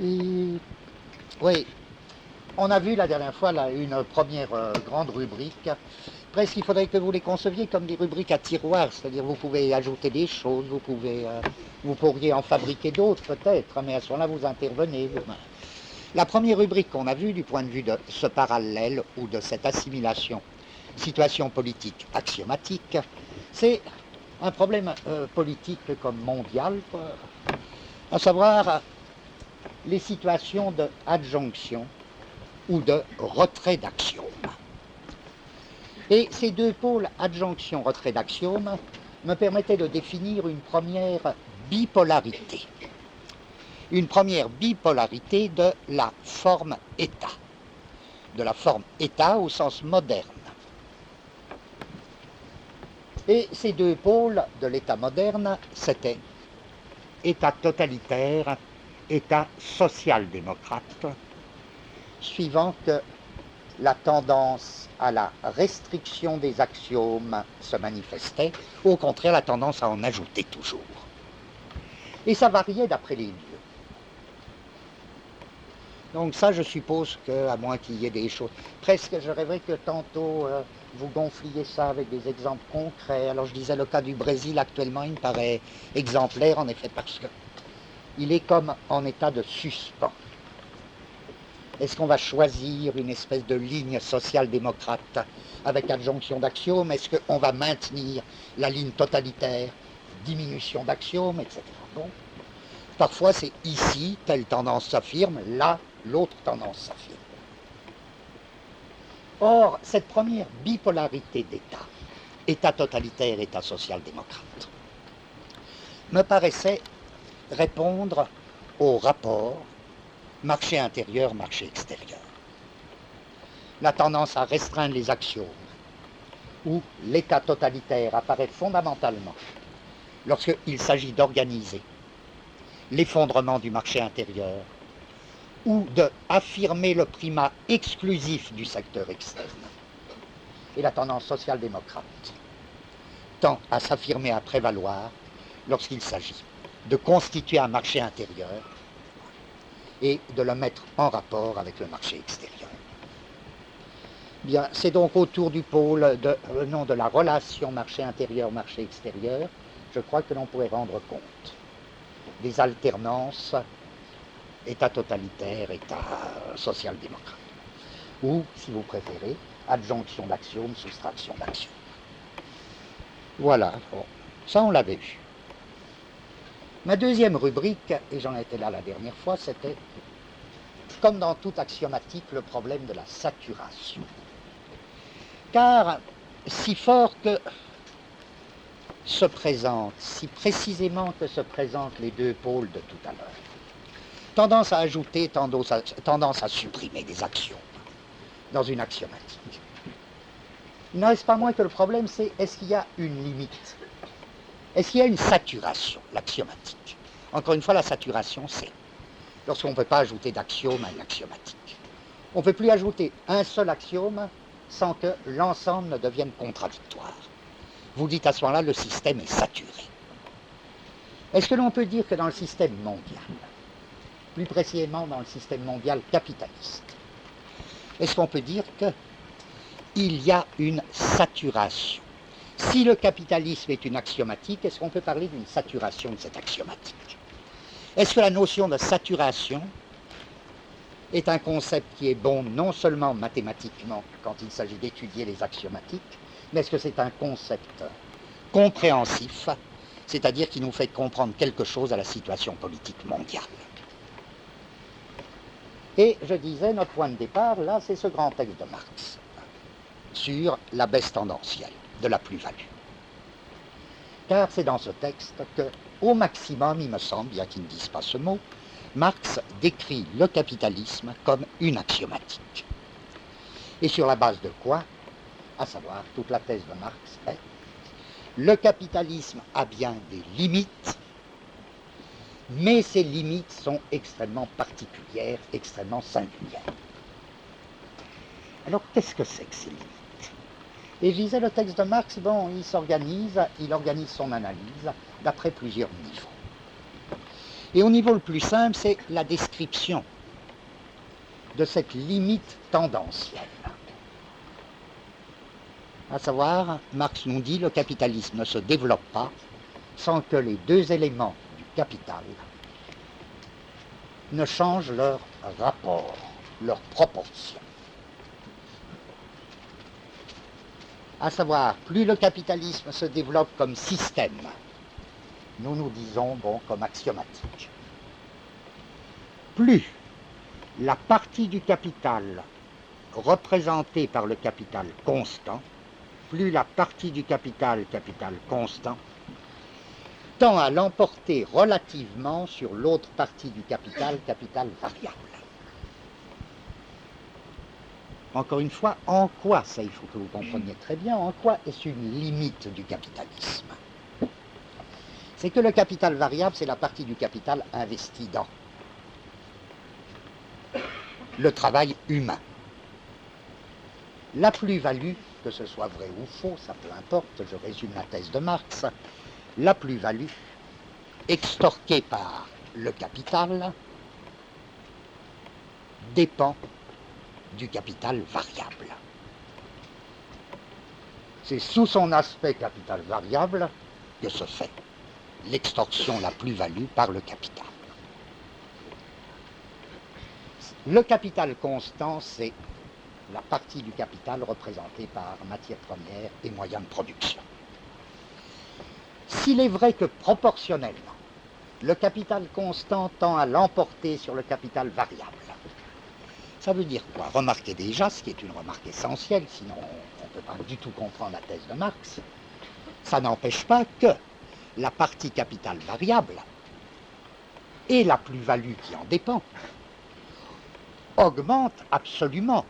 Et, oui, on a vu la dernière fois là, une première grande rubrique. Presque il faudrait que vous les conceviez comme des rubriques à tiroir, c'est-à-dire vous pouvez ajouter des choses, vous pourriez en fabriquer d'autres peut-être, mais à ce moment-là vous intervenez. La première rubrique qu'on a vue du point de vue de ce parallèle ou de cette assimilation, situation politique axiomatique, c'est un problème politique comme mondial, à savoir les situations de adjonction ou de retrait d'axiome. Et ces deux pôles, adjonction, retrait d'axiome, me permettaient de définir une première bipolarité. Une première bipolarité de la forme état. De la forme état au sens moderne. Et ces deux pôles de l'état moderne, c'était état totalitaire, état social-démocrate, suivant que la tendance à la restriction des axiomes se manifestait, ou au contraire la tendance à en ajouter toujours. Et ça variait d'après les lieux. Donc ça, je suppose qu'à moins qu'il y ait des choses... Presque, je rêverais que tantôt, vous gonfliez ça avec des exemples concrets. Alors je disais, le cas du Brésil actuellement, il me paraît exemplaire, en effet, parce que il est comme en état de suspens. Est-ce qu'on va choisir une espèce de ligne social-démocrate avec adjonction d'axiomes? Est-ce qu'on va maintenir la ligne totalitaire, diminution d'axiomes, etc. Bon. Parfois, c'est ici, telle tendance s'affirme, là, l'autre tendance s'affirme. Or, cette première bipolarité d'État, État totalitaire, État social-démocrate, me paraissait répondre au rapport marché intérieur, marché extérieur. La tendance à restreindre les axiomes, où l'État totalitaire apparaît fondamentalement lorsqu'il s'agit d'organiser l'effondrement du marché intérieur ou d'affirmer le primat exclusif du secteur externe. Et la tendance social-démocrate tend à s'affirmer, à prévaloir lorsqu'il s'agit de constituer un marché intérieur et de le mettre en rapport avec le marché extérieur. Bien, c'est donc autour du pôle de la relation marché intérieur, marché extérieur, je crois que l'on pourrait rendre compte des alternances État totalitaire, État social-démocrate. Ou, si vous préférez, adjonction d'axiomes, soustraction d'axiomes. Voilà, bon, ça on l'avait vu. Ma deuxième rubrique, et j'en étais là la dernière fois, c'était, comme dans toute axiomatique, le problème de la saturation. Car, si fort que se présentent, si précisément que se présentent les deux pôles de tout à l'heure, tendance à ajouter, tendance à supprimer des axiomes dans une axiomatique. Il n'en reste pas moins que le problème, c'est est-ce qu'il y a une limite? Est-ce qu'il y a une saturation, l'axiomatique? Encore une fois, la saturation, c'est lorsqu'on ne peut pas ajouter d'axiome à une axiomatique. On ne peut plus ajouter un seul axiome sans que l'ensemble ne devienne contradictoire. Vous dites à ce moment-là, le système est saturé. Est-ce que l'on peut dire que dans le système mondial, plus précisément dans le système mondial capitaliste, est-ce qu'on peut dire qu'il y a une saturation? Si le capitalisme est une axiomatique, est-ce qu'on peut parler d'une saturation de cette axiomatique? Est-ce que la notion de saturation est un concept qui est bon non seulement mathématiquement quand il s'agit d'étudier les axiomatiques, mais est-ce que c'est un concept compréhensif, c'est-à-dire qui nous fait comprendre quelque chose à la situation politique mondiale? Et je disais, notre point de départ, là, c'est ce grand texte de Marx sur la baisse tendancielle de la plus-value. Car c'est dans ce texte que, au maximum, il me semble, bien qu'il ne dise pas ce mot, Marx décrit le capitalisme comme une axiomatique. Et sur la base de quoi? À savoir, toute la thèse de Marx est le capitalisme a bien des limites, mais ces limites sont extrêmement particulières, extrêmement singulières. Alors, qu'est-ce que c'est que ces limites? Et je disais, le texte de Marx, bon, il organise son analyse d'après plusieurs niveaux. Et au niveau le plus simple, c'est la description de cette limite tendancielle. À savoir, Marx nous dit, le capitalisme ne se développe pas sans que les deux éléments du capital ne changent leur rapport, leur proportion. À savoir, plus le capitalisme se développe comme système, nous disons, bon, comme axiomatique, plus la partie du capital représentée par le capital constant, plus la partie du capital constant, tend à l'emporter relativement sur l'autre partie du capital variable. Encore une fois, en quoi, ça il faut que vous compreniez très bien, en quoi est-ce une limite du capitalisme? C'est que le capital variable, c'est la partie du capital investi dans le travail humain. La plus-value, que ce soit vrai ou faux, ça peu importe, je résume la thèse de Marx, la plus-value extorquée par le capital dépend du capital variable. C'est sous son aspect capital variable que se fait l'extorsion, la plus-value par le capital. Le capital constant, c'est la partie du capital représentée par matières premières et moyens de production. S'il est vrai que proportionnellement, le capital constant tend à l'emporter sur le capital variable, ça veut dire quoi? Remarquez déjà, ce qui est une remarque essentielle, sinon on ne peut pas du tout comprendre la thèse de Marx, ça n'empêche pas que la partie capital variable et la plus-value qui en dépend augmentent absolument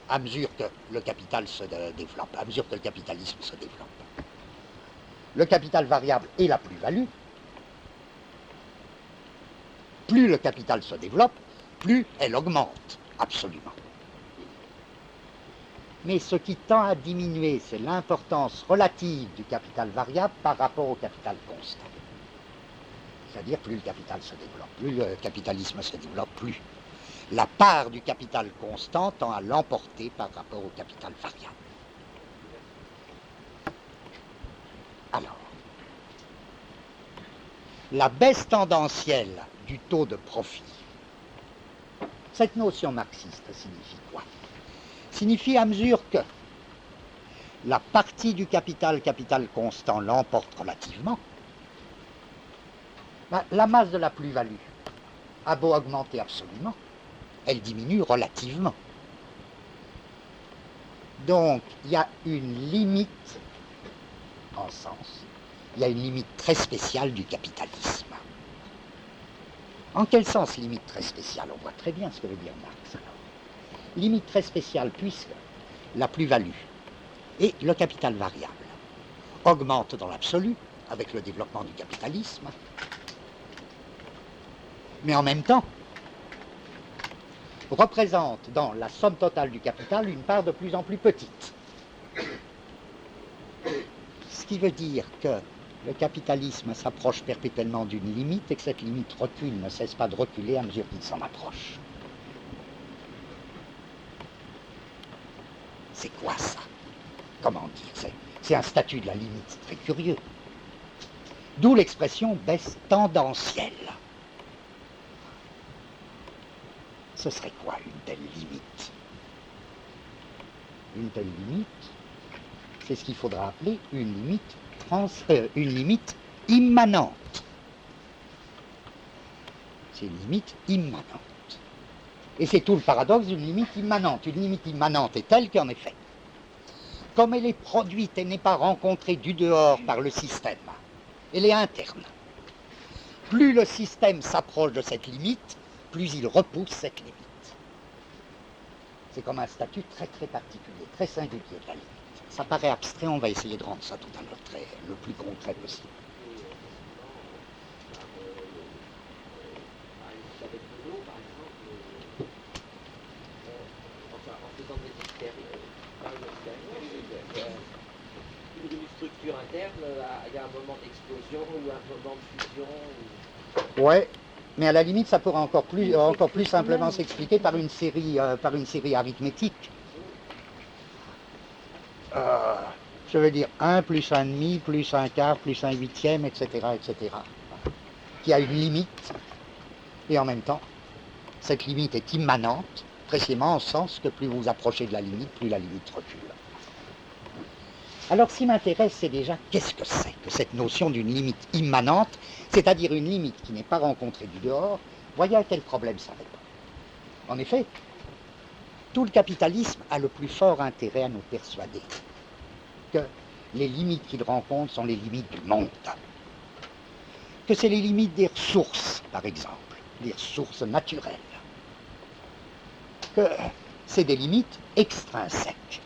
à mesure que le capital se développe, à mesure que le capitalisme se développe. Le capital variable et la plus-value, plus le capital se développe, plus elle augmente, absolument. Mais ce qui tend à diminuer, c'est l'importance relative du capital variable par rapport au capital constant. C'est-à-dire, plus le capital se développe, plus le capitalisme se développe, plus la part du capital constant tend à l'emporter par rapport au capital variable. Alors, la baisse tendancielle du taux de profit, cette notion marxiste signifie quoi? Signifie à mesure que la partie du capital constant l'emporte relativement, la masse de la plus-value a beau augmenter absolument, elle diminue relativement. Donc, il y a une limite, en sens, il y a une limite très spéciale du capitalisme. En quel sens limite très spéciale? On voit très bien ce que veut dire Marx. Alors. Limite très spéciale puisque la plus-value et le capital variable augmentent dans l'absolu avec le développement du capitalisme, mais en même temps représente dans la somme totale du capital une part de plus en plus petite. Ce qui veut dire que le capitalisme s'approche perpétuellement d'une limite et que cette limite recule, ne cesse pas de reculer à mesure qu'il s'en approche. C'est quoi ça? Comment dire? C'est un statut de la limite très curieux. D'où l'expression baisse tendancielle. Ce serait quoi une telle limite? Une telle limite, c'est ce qu'il faudra appeler une limite immanente. C'est une limite immanente. Et c'est tout le paradoxe d'une limite immanente. Une limite immanente est telle qu'en effet, comme elle est produite et n'est pas rencontrée du dehors par le système, elle est interne. Plus le système s'approche de cette limite, plus il repousse cette limite. C'est comme un statut très très particulier, très singulier de la limite. Ça paraît abstrait, on va essayer de rendre ça tout à l'heure le plus concret possible. Une structure interne, il y a un moment d'explosion ou un moment de fusion. Ouais, mais à la limite, ça pourrait encore plus simplement s'expliquer par une série arithmétique. Je veux dire 1 plus 1 demi, plus 1 quart, plus 1 huitième, etc., etc., qui a une limite, et en même temps, cette limite est immanente, précisément en sens que plus vous vous approchez de la limite, plus la limite recule. Alors, ce qui m'intéresse, c'est déjà qu'est-ce que c'est que cette notion d'une limite immanente, c'est-à-dire une limite qui n'est pas rencontrée du dehors. Voyez à quel problème ça répond. En effet, tout le capitalisme a le plus fort intérêt à nous persuader que les limites qu'il rencontre sont les limites du monde, que c'est les limites des ressources, par exemple, des ressources naturelles, que c'est des limites extrinsèques.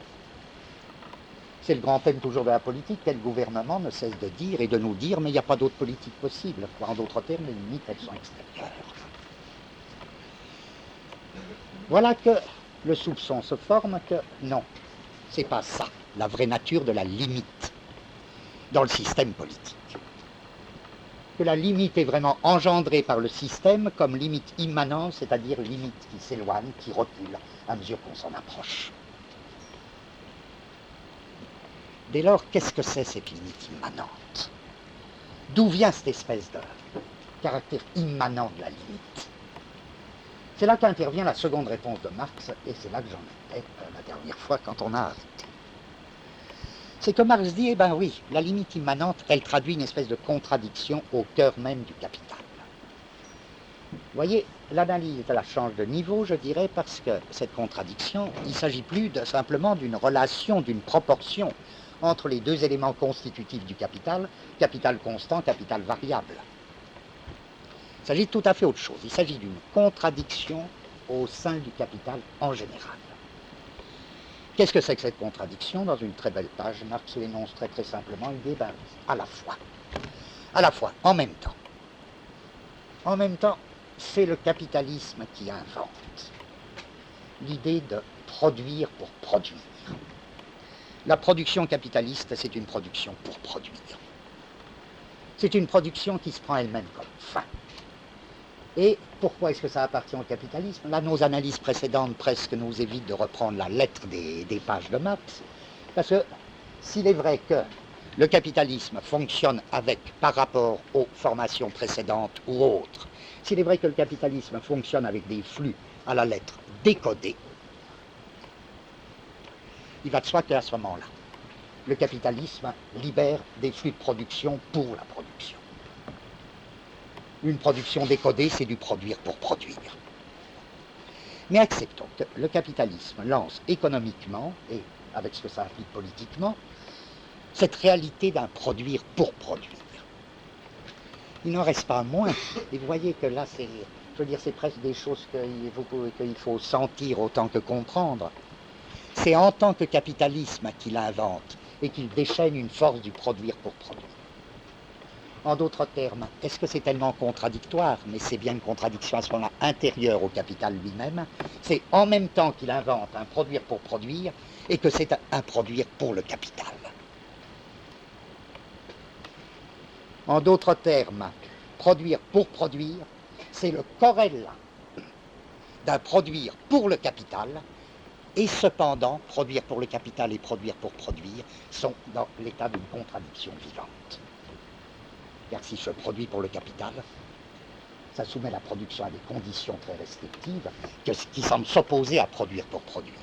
C'est le grand thème toujours de la politique, quel gouvernement ne cesse de dire et de nous dire, mais il n'y a pas d'autre politique possible. En d'autres termes, les limites, elles sont extérieures. Voilà que le soupçon se forme que non, c'est pas ça, la vraie nature de la limite dans le système politique. Que la limite est vraiment engendrée par le système comme limite immanente, c'est-à-dire limite qui s'éloigne, qui recule à mesure qu'on s'en approche. Dès lors, qu'est-ce que c'est cette limite immanente? D'où vient cette espèce de caractère immanent de la limite? C'est là qu'intervient la seconde réponse de Marx, et c'est là que j'en étais la dernière fois quand on a arrêté. C'est que Marx dit, eh bien oui, la limite immanente, elle traduit une espèce de contradiction au cœur même du capital. Vous voyez, l'analyse la change de niveau, je dirais, parce que cette contradiction, il ne s'agit plus simplement d'une relation, d'une proportion entre les deux éléments constitutifs du capital, capital constant, capital variable. Il s'agit de tout à fait autre chose. Il s'agit d'une contradiction au sein du capital en général. Qu'est-ce que c'est que cette contradiction? Dans une très belle page, Marx l'énonce très très simplement, il dit, ben, à la fois, en même temps. En même temps, c'est le capitalisme qui invente l'idée de produire pour produire. La production capitaliste, c'est une production pour produire. C'est une production qui se prend elle-même comme fin. Et pourquoi est-ce que ça appartient au capitalisme? Là, nos analyses précédentes presque nous évitent de reprendre la lettre des pages de Marx, parce que s'il est vrai que le capitalisme fonctionne par rapport aux formations précédentes ou autres, s'il est vrai que le capitalisme fonctionne avec des flux à la lettre décodés, il va de soi qu'à ce moment-là, le capitalisme libère des flux de production pour la production. Une production décodée, c'est du produire pour produire. Mais acceptons que le capitalisme lance économiquement, et avec ce que ça implique politiquement, cette réalité d'un produire pour produire. Il n'en reste pas moins, et vous voyez que là, c'est presque des choses qu'il faut sentir autant que comprendre. C'est en tant que capitalisme qu'il invente et qu'il déchaîne une force du produire pour produire. En d'autres termes, est-ce que c'est tellement contradictoire? Mais c'est bien une contradiction à ce moment-là intérieure au capital lui-même. C'est en même temps qu'il invente un produire pour produire et que c'est un produire pour le capital. En d'autres termes, produire pour produire, c'est le corrélat d'un produire pour le capital. Et cependant, produire pour le capital et produire pour produire sont dans l'état d'une contradiction vivante. Car si je produis pour le capital, ça soumet la production à des conditions très restrictives qui semblent s'opposer à produire pour produire.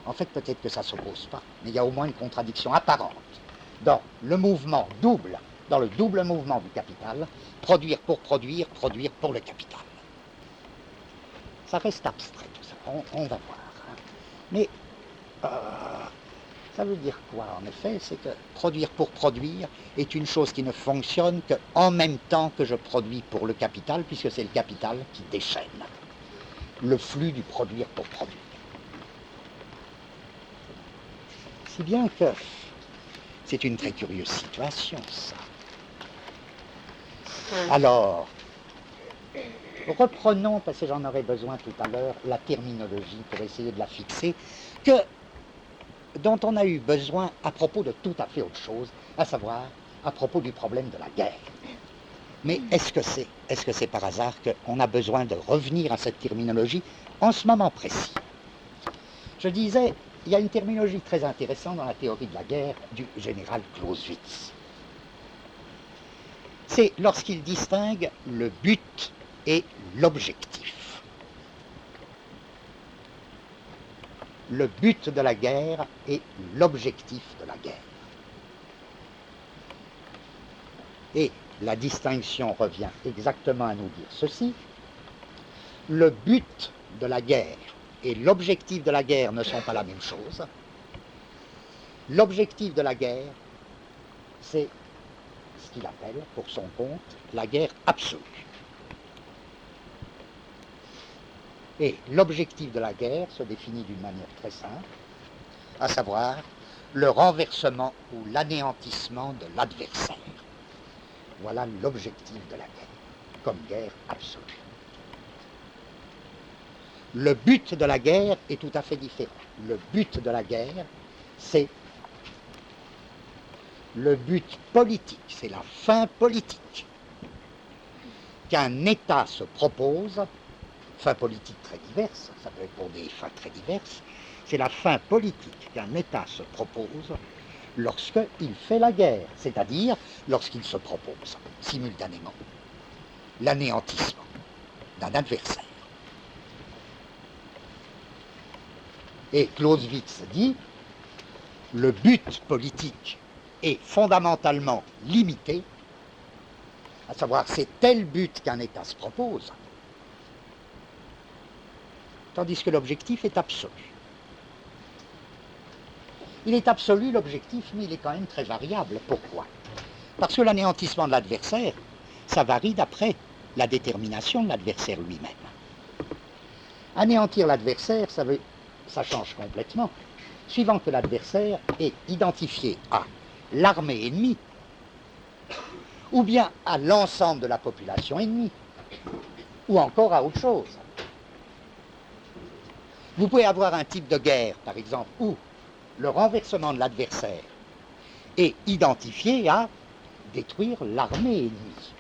En fait, peut-être que ça ne s'oppose pas, mais il y a au moins une contradiction apparente dans le mouvement double, dans le double mouvement du capital, produire pour le capital. Ça reste abstrait tout ça, on va voir. Mais ça veut dire quoi en effet? C'est que produire pour produire est une chose qui ne fonctionne qu'en même temps que je produis pour le capital, puisque c'est le capital qui déchaîne le flux du produire pour produire. Si bien que c'est une très curieuse situation, ça. Alors, reprenons, parce que j'en aurai besoin tout à l'heure, la terminologie pour essayer de la fixer, dont on a eu besoin à propos de tout à fait autre chose, à savoir à propos du problème de la guerre. Mais est-ce que c'est par hasard qu'on a besoin de revenir à cette terminologie en ce moment précis? Je disais, il y a une terminologie très intéressante dans la théorie de la guerre du général Clausewitz. C'est lorsqu'il distingue le but et l'objectif. Le but de la guerre et l'objectif de la guerre. Et la distinction revient exactement à nous dire ceci. Le but de la guerre et l'objectif de la guerre ne sont pas la même chose. L'objectif de la guerre, c'est ce qu'il appelle, pour son compte, la guerre absolue. Et l'objectif de la guerre se définit d'une manière très simple, à savoir le renversement ou l'anéantissement de l'adversaire. Voilà l'objectif de la guerre, comme guerre absolue. Le but de la guerre est tout à fait différent. Le but de la guerre, c'est le but politique, c'est la fin politique qu'un État se propose, fin politique très diverse, ça peut être pour des fins très diverses, c'est la fin politique qu'un État se propose lorsqu'il fait la guerre, c'est-à-dire lorsqu'il se propose simultanément l'anéantissement d'un adversaire. Et Clausewitz dit, le but politique est fondamentalement limité, à savoir c'est tel but qu'un État se propose, tandis que l'objectif est absolu. Il est absolu l'objectif, mais il est quand même très variable. Pourquoi? Parce que l'anéantissement de l'adversaire, ça varie d'après la détermination de l'adversaire lui-même. Anéantir l'adversaire, ça change complètement, suivant que l'adversaire est identifié à l'armée ennemie, ou bien à l'ensemble de la population ennemie, ou encore à autre chose. Vous pouvez avoir un type de guerre, par exemple, où le renversement de l'adversaire est identifié à détruire l'armée ennemie.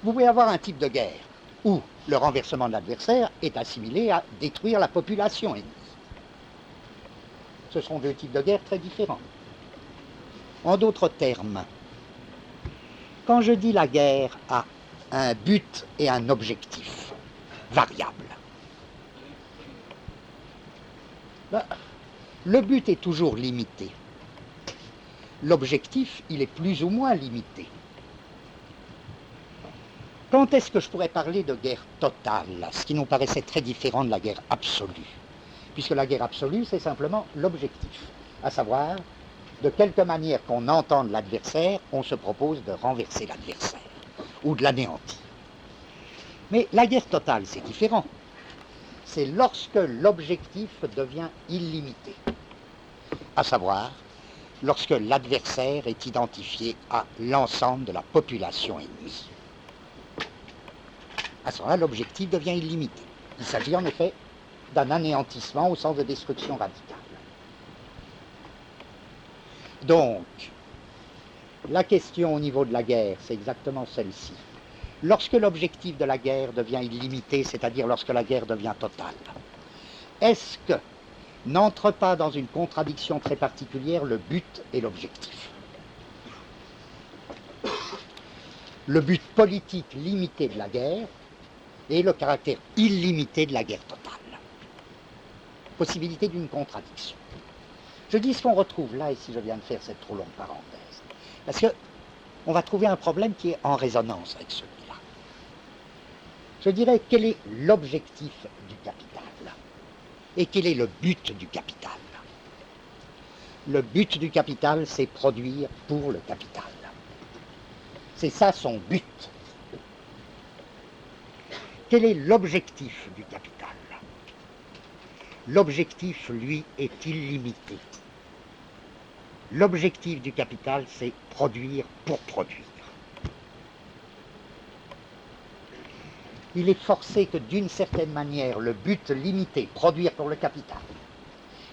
Vous pouvez avoir un type de guerre où le renversement de l'adversaire est assimilé à détruire la population ennemie. Ce sont deux types de guerre très différents. En d'autres termes, quand je dis la guerre a un but et un objectif variables, le but est toujours limité. L'objectif, il est plus ou moins limité. Quand est-ce que je pourrais parler de guerre totale, ce qui nous paraissait très différent de la guerre absolue? Puisque la guerre absolue, c'est simplement l'objectif, à savoir, de quelque manière qu'on entende l'adversaire, on se propose de renverser l'adversaire, ou de l'anéantir. Mais la guerre totale, c'est différent. C'est lorsque l'objectif devient illimité, à savoir, lorsque l'adversaire est identifié à l'ensemble de la population ennemie. À ce moment-là, l'objectif devient illimité. Il s'agit en effet d'un anéantissement au sens de destruction radicale. Donc, la question au niveau de la guerre, c'est exactement celle-ci. Lorsque l'objectif de la guerre devient illimité, c'est-à-dire lorsque la guerre devient totale, est-ce que n'entre pas dans une contradiction très particulière le but et l'objectif? Le but politique limité de la guerre et le caractère illimité de la guerre totale. Possibilité d'une contradiction. Je dis ce qu'on retrouve là, et si je viens de faire cette trop longue parenthèse, parce qu'on va trouver un problème qui est en résonance avec celui-là. Je dirais, quel est l'objectif du capital et quel est le but du capital? Le but du capital, c'est produire pour le capital. C'est ça son but. Quel est l'objectif du capital? L'objectif, lui, est illimité. L'objectif du capital, c'est produire pour produire. Il est forcé que d'une certaine manière, le but limité, produire pour le capital,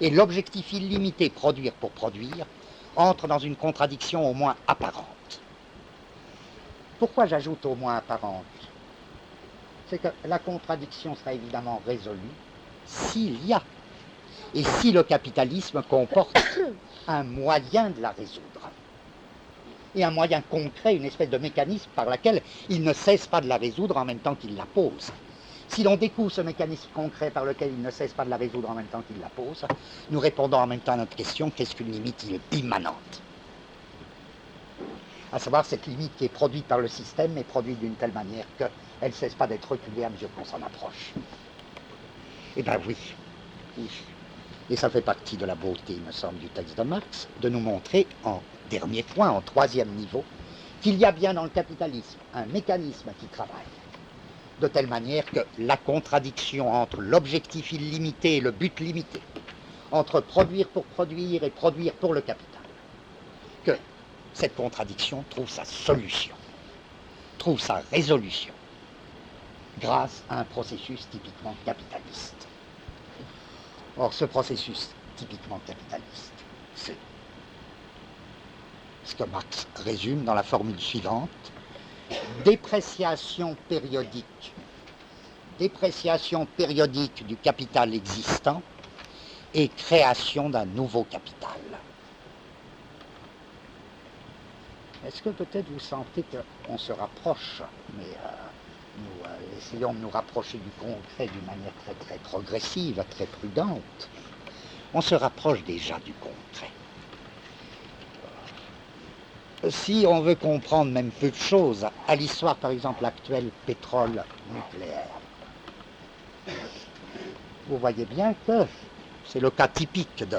et l'objectif illimité, produire pour produire, entrent dans une contradiction au moins apparente. Pourquoi j'ajoute au moins apparente? C'est que la contradiction sera évidemment résolue s'il y a, et si le capitalisme comporte un moyen de la résoudre. Et un moyen concret, une espèce de mécanisme par lequel il ne cesse pas de la résoudre en même temps qu'il la pose. Si l'on découvre ce mécanisme concret par lequel il ne cesse pas de la résoudre en même temps qu'il la pose, nous répondons en même temps à notre question, qu'est-ce qu'une limite immanente? À savoir cette limite qui est produite par le système, mais produite d'une telle manière qu'elle ne cesse pas d'être reculée à mesure qu'on s'en approche. Eh bien oui, oui. Et ça fait partie de la beauté, il me semble, du texte de Marx, de nous montrer en dernier point, en troisième niveau, qu'il y a bien dans le capitalisme un mécanisme qui travaille de telle manière que la contradiction entre l'objectif illimité et le but limité, entre produire pour produire et produire pour le capital, que cette contradiction trouve sa solution, trouve sa résolution, grâce à un processus typiquement capitaliste. Or, ce processus typiquement capitaliste, c'est ce que Marx résume dans la formule suivante: dépréciation périodique du capital existant et création d'un nouveau capital. Est-ce que peut-être vous sentez qu'on se rapproche, mais nous essayons de nous rapprocher du concret d'une manière très très progressive, très prudente. On se rapproche déjà du concret. Si on veut comprendre même peu de choses à l'histoire, par exemple, actuelle pétrole nucléaire, vous voyez bien que c'est le cas typique de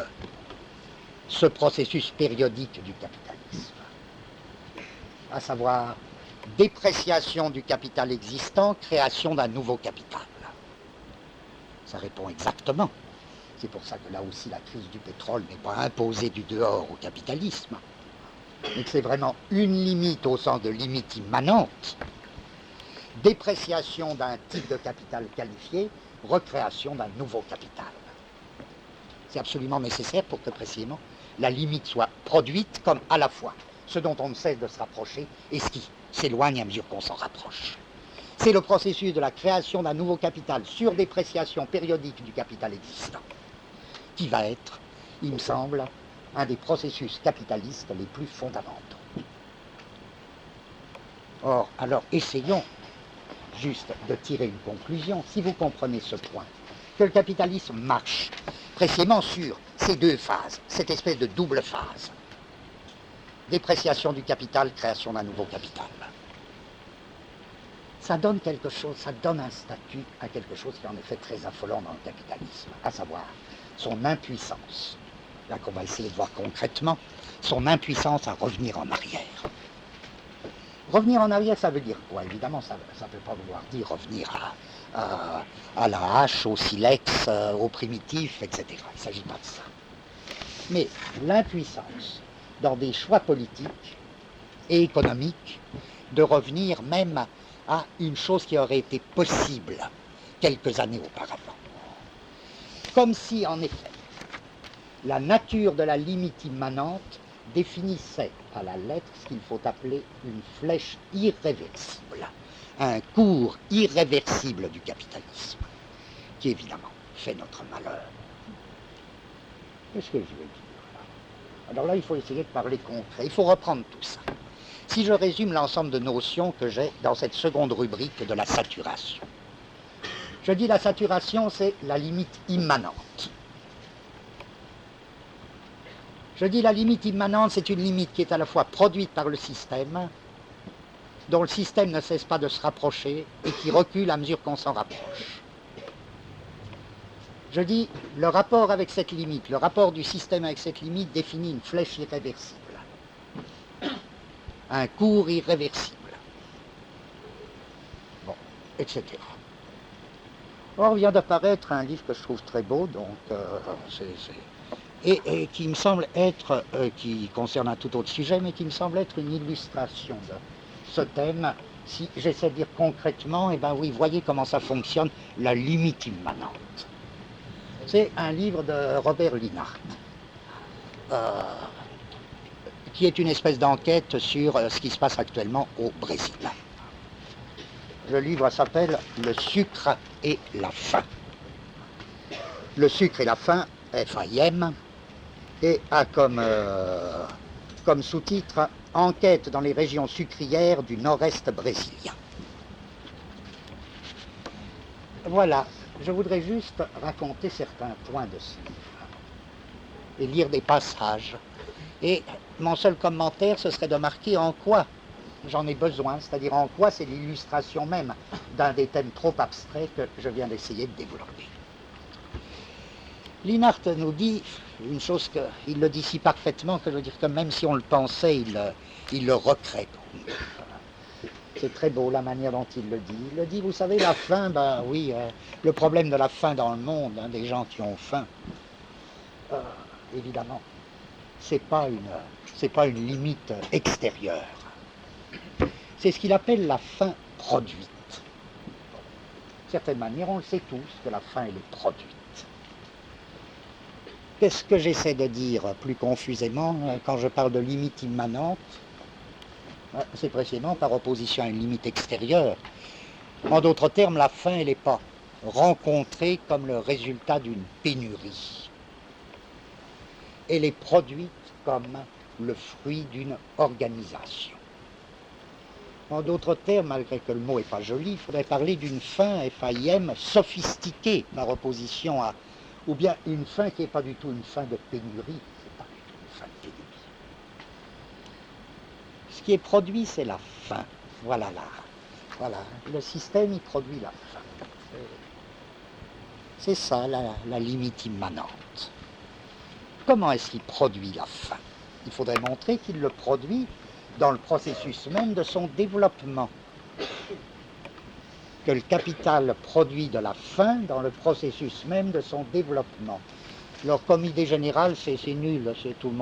ce processus périodique du capitalisme, à savoir dépréciation du capital existant, création d'un nouveau capital. Ça répond exactement. C'est pour ça que là aussi la crise du pétrole n'est pas imposée du dehors au capitalisme, mais que c'est vraiment une limite au sens de limite immanente. Dépréciation d'un type de capital qualifié, recréation d'un nouveau capital. C'est absolument nécessaire pour que précisément la limite soit produite comme à la fois ce dont on ne cesse de se rapprocher et ce qui s'éloigne à mesure qu'on s'en rapproche. C'est le processus de la création d'un nouveau capital sur dépréciation périodique du capital existant qui va être, il me semble, un des processus capitalistes les plus fondamentaux. Or, alors essayons juste de tirer une conclusion, si vous comprenez ce point, que le capitalisme marche précisément sur ces deux phases, cette espèce de double phase. Dépréciation du capital, création d'un nouveau capital. Ça donne quelque chose, ça donne un statut à quelque chose qui est en effet très affolant dans le capitalisme, à savoir son impuissance, là qu'on va essayer de voir concrètement, son impuissance à revenir en arrière. Revenir en arrière, ça veut dire quoi? Évidemment, ça ne peut pas vouloir dire revenir à la hache, au silex, au primitif, etc. Il ne s'agit pas de ça. Mais l'impuissance dans des choix politiques et économiques de revenir même à une chose qui aurait été possible quelques années auparavant. Comme si, en effet, la nature de la limite immanente définissait à la lettre ce qu'il faut appeler une flèche irréversible, un cours irréversible du capitalisme, qui évidemment fait notre malheur. Qu'est-ce que je veux dire? Alors là, il faut essayer de parler concret, il faut reprendre tout ça. Si je résume l'ensemble de notions que j'ai dans cette seconde rubrique de la saturation. Je dis la saturation, c'est la limite immanente. Je dis la limite immanente, c'est une limite qui est à la fois produite par le système, dont le système ne cesse pas de se rapprocher et qui recule à mesure qu'on s'en rapproche. Je dis le rapport avec cette limite, le rapport du système avec cette limite définit une flèche irréversible, un cours irréversible, bon, etc. Or vient d'apparaître un livre que je trouve très beau, donc et qui me semble être, qui concerne un tout autre sujet, mais qui me semble être une illustration de ce thème. Si j'essaie de dire concrètement, eh bien oui, voyez comment ça fonctionne, la limite immanente. C'est un livre de Robert Linhart, qui est une espèce d'enquête sur ce qui se passe actuellement au Brésil. Le livre s'appelle « Le sucre et la faim ». Le sucre et la faim, FAIM, et a comme sous-titre « Enquête dans les régions sucrières du nord-est brésilien ». Voilà, je voudrais juste raconter certains points de ce livre et lire des passages. Et mon seul commentaire, ce serait de marquer en quoi j'en ai besoin, c'est-à-dire en quoi c'est l'illustration même d'un des thèmes trop abstraits que je viens d'essayer de développer. Linhart nous dit une chose qu'il le dit si parfaitement que je veux dire que même si on le pensait, il le recrée pour nous. C'est très beau la manière dont il le dit. Il le dit, vous savez, la faim, ben oui, le problème de la faim dans le monde, hein, des gens qui ont faim, évidemment, c'est pas une limite extérieure. C'est ce qu'il appelle la faim produite. D'une certaine manière, on le sait tous que la faim, elle est produite. Qu'est-ce que j'essaie de dire plus confusément quand je parle de limite immanente? C'est précisément par opposition à une limite extérieure. En d'autres termes, la faim, elle n'est pas rencontrée comme le résultat d'une pénurie. Elle est produite comme le fruit d'une organisation. En d'autres termes, malgré que le mot n'est pas joli, il faudrait parler d'une faim, FAIM, sophistiquée par opposition à, ou bien une faim qui n'est pas du tout une faim de pénurie, c'est pas du tout une faim de pénurie. Ce qui est produit, c'est la faim. Voilà, le système, il produit la faim. C'est ça, la limite immanente. Comment est-ce qu'il produit la faim? Il faudrait montrer qu'il le produit dans le processus même de son développement. Que le capital produit de la faim dans le processus même de son développement. Alors, comme idée générale, c'est nul, tout le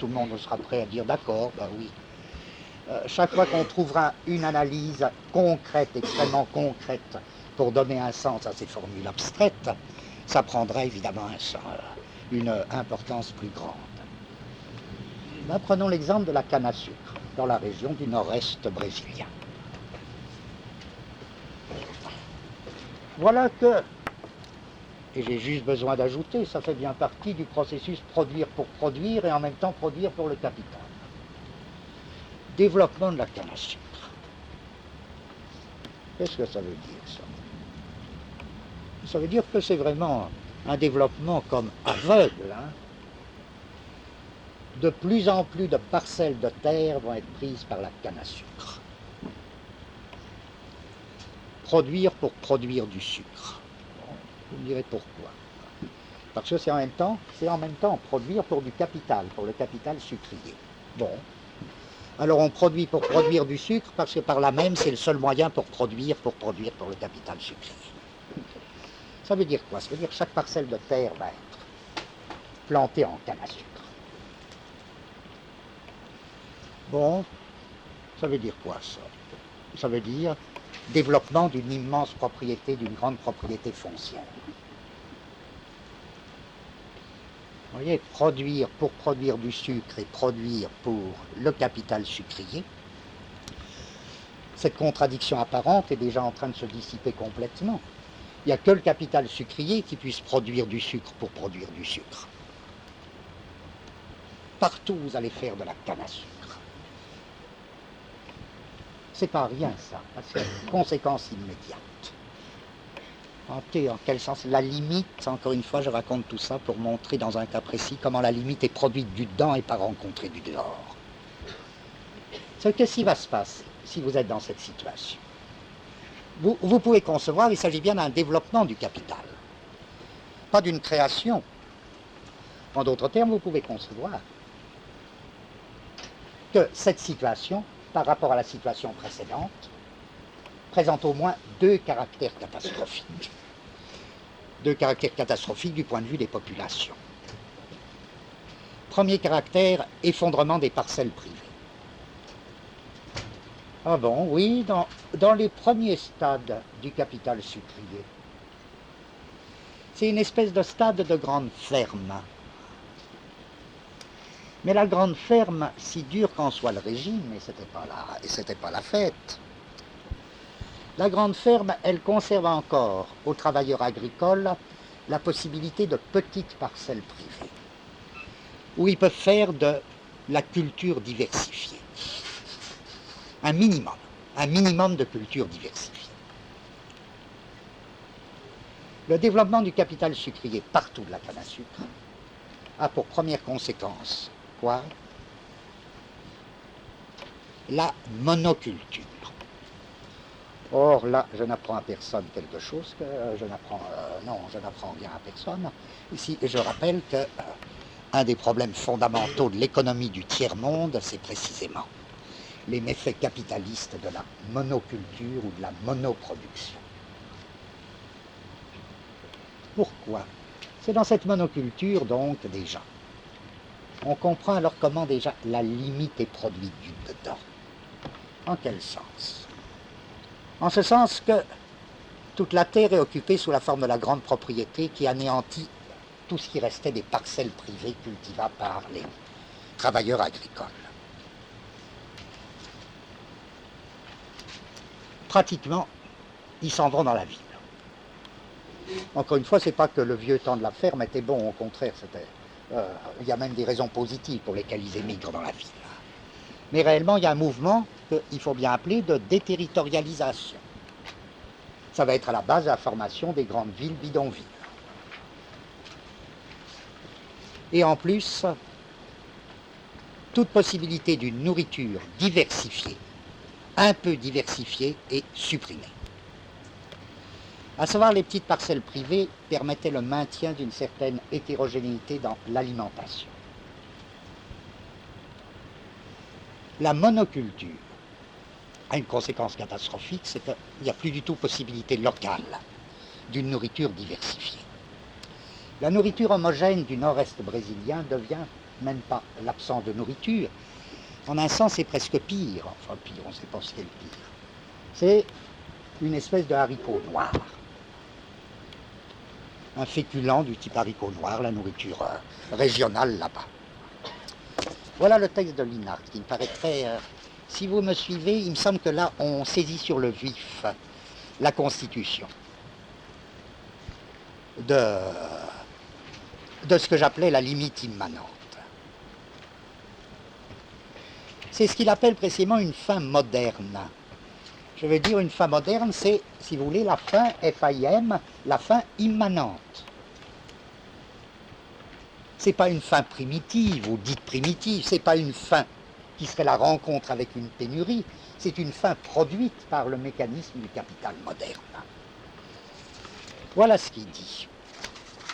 monde sera prêt à dire d'accord, ben oui. Chaque fois qu'on trouvera une analyse concrète, extrêmement concrète, pour donner un sens à ces formules abstraites, ça prendra évidemment une importance plus grande. Ben, prenons l'exemple de la canne à sucre, dans la région du nord-est brésilien. Voilà que, et j'ai juste besoin d'ajouter, ça fait bien partie du processus produire pour produire et en même temps produire pour le capital. Développement de la canne à sucre. Qu'est-ce que ça veut dire, ça? Ça veut dire que c'est vraiment un développement comme aveugle. Hein? De plus en plus de parcelles de terre vont être prises par la canne à sucre. Produire pour produire du sucre. Bon, vous me direz pourquoi. Parce que c'est en même temps produire pour du capital, pour le capital sucrier. Bon. Alors on produit pour produire du sucre parce que par là même c'est le seul moyen pour produire pour le capital sucrier. Ça veut dire quoi? Ça veut dire que chaque parcelle de terre va être plantée en canne à sucre. Bon, ça veut dire quoi ça? Ça veut dire développement d'une immense propriété, d'une grande propriété foncière. Vous voyez, produire pour produire du sucre et produire pour le capital sucrier, cette contradiction apparente est déjà en train de se dissiper complètement. Il n'y a que le capital sucrier qui puisse produire du sucre pour produire du sucre. Partout, vous allez faire de la canne à sucre. C'est pas rien, ça, parce que c'est une conséquence immédiate. En quel sens? La limite, encore une fois, je raconte tout ça pour montrer dans un cas précis comment la limite est produite du dedans et pas rencontrée du dehors. C'est qu'est-ce qui va se passer si vous êtes dans cette situation? Vous pouvez concevoir, il s'agit bien d'un développement du capital, pas d'une création. En d'autres termes, vous pouvez concevoir que cette situation, par rapport à la situation précédente, présente au moins deux caractères catastrophiques. Deux caractères catastrophiques du point de vue des populations. Premier caractère, effondrement des parcelles privées. Ah bon, oui, dans les premiers stades du capital sucrier, c'est une espèce de stade de grande ferme. Mais la grande ferme, si dur qu'en soit le régime, et c'était pas la fête, la grande ferme, elle conserve encore aux travailleurs agricoles la possibilité de petites parcelles privées, où ils peuvent faire de la culture diversifiée. Un minimum de culture diversifiée. Le développement du capital sucrier partout de la canne à sucre a pour première conséquence quoi? La monoculture. Or là, je n'apprends à personne quelque chose que je n'apprends rien à personne. Ici, je rappelle que un des problèmes fondamentaux de l'économie du tiers-monde, c'est précisément les méfaits capitalistes de la monoculture ou de la monoproduction. Pourquoi? C'est dans cette monoculture, donc, déjà. On comprend alors comment déjà la limite est produite dedans. En quel sens? En ce sens que toute la terre est occupée sous la forme de la grande propriété qui anéantit tout ce qui restait des parcelles privées cultivables par les travailleurs agricoles. Pratiquement, ils s'en vont dans la ville. Encore une fois, c'est pas que le vieux temps de la ferme était bon, au contraire, il y a même des raisons positives pour lesquelles ils émigrent dans la ville. Mais réellement, il y a un mouvement qu'il faut bien appeler de déterritorialisation. Ça va être à la base de la formation des grandes villes bidonvilles. Et en plus, toute possibilité d'une nourriture diversifiée, un peu diversifiée, est supprimée. À savoir, les petites parcelles privées permettaient le maintien d'une certaine hétérogénéité dans l'alimentation. La monoculture a une conséquence catastrophique, c'est qu'il n'y a plus du tout possibilité locale d'une nourriture diversifiée. La nourriture homogène du nord-est brésilien devient même pas l'absence de nourriture. En un sens, c'est presque pire. Enfin, pire, on ne sait pas ce qu'est le pire. C'est une espèce de haricot noir. Un féculent du type haricot noir, la nourriture régionale là-bas. Voilà le texte de Linhart qui me paraît très... si vous me suivez, il me semble que là, on saisit sur le vif la Constitution de ce que j'appelais la limite immanente. C'est ce qu'il appelle précisément une fin moderne. Je veux dire, une fin moderne, c'est, si vous voulez, la fin FIM, la fin immanente. C'est pas une fin primitive ou dite primitive, c'est pas une fin qui serait la rencontre avec une pénurie, c'est une fin produite par le mécanisme du capital moderne. Voilà ce qu'il dit.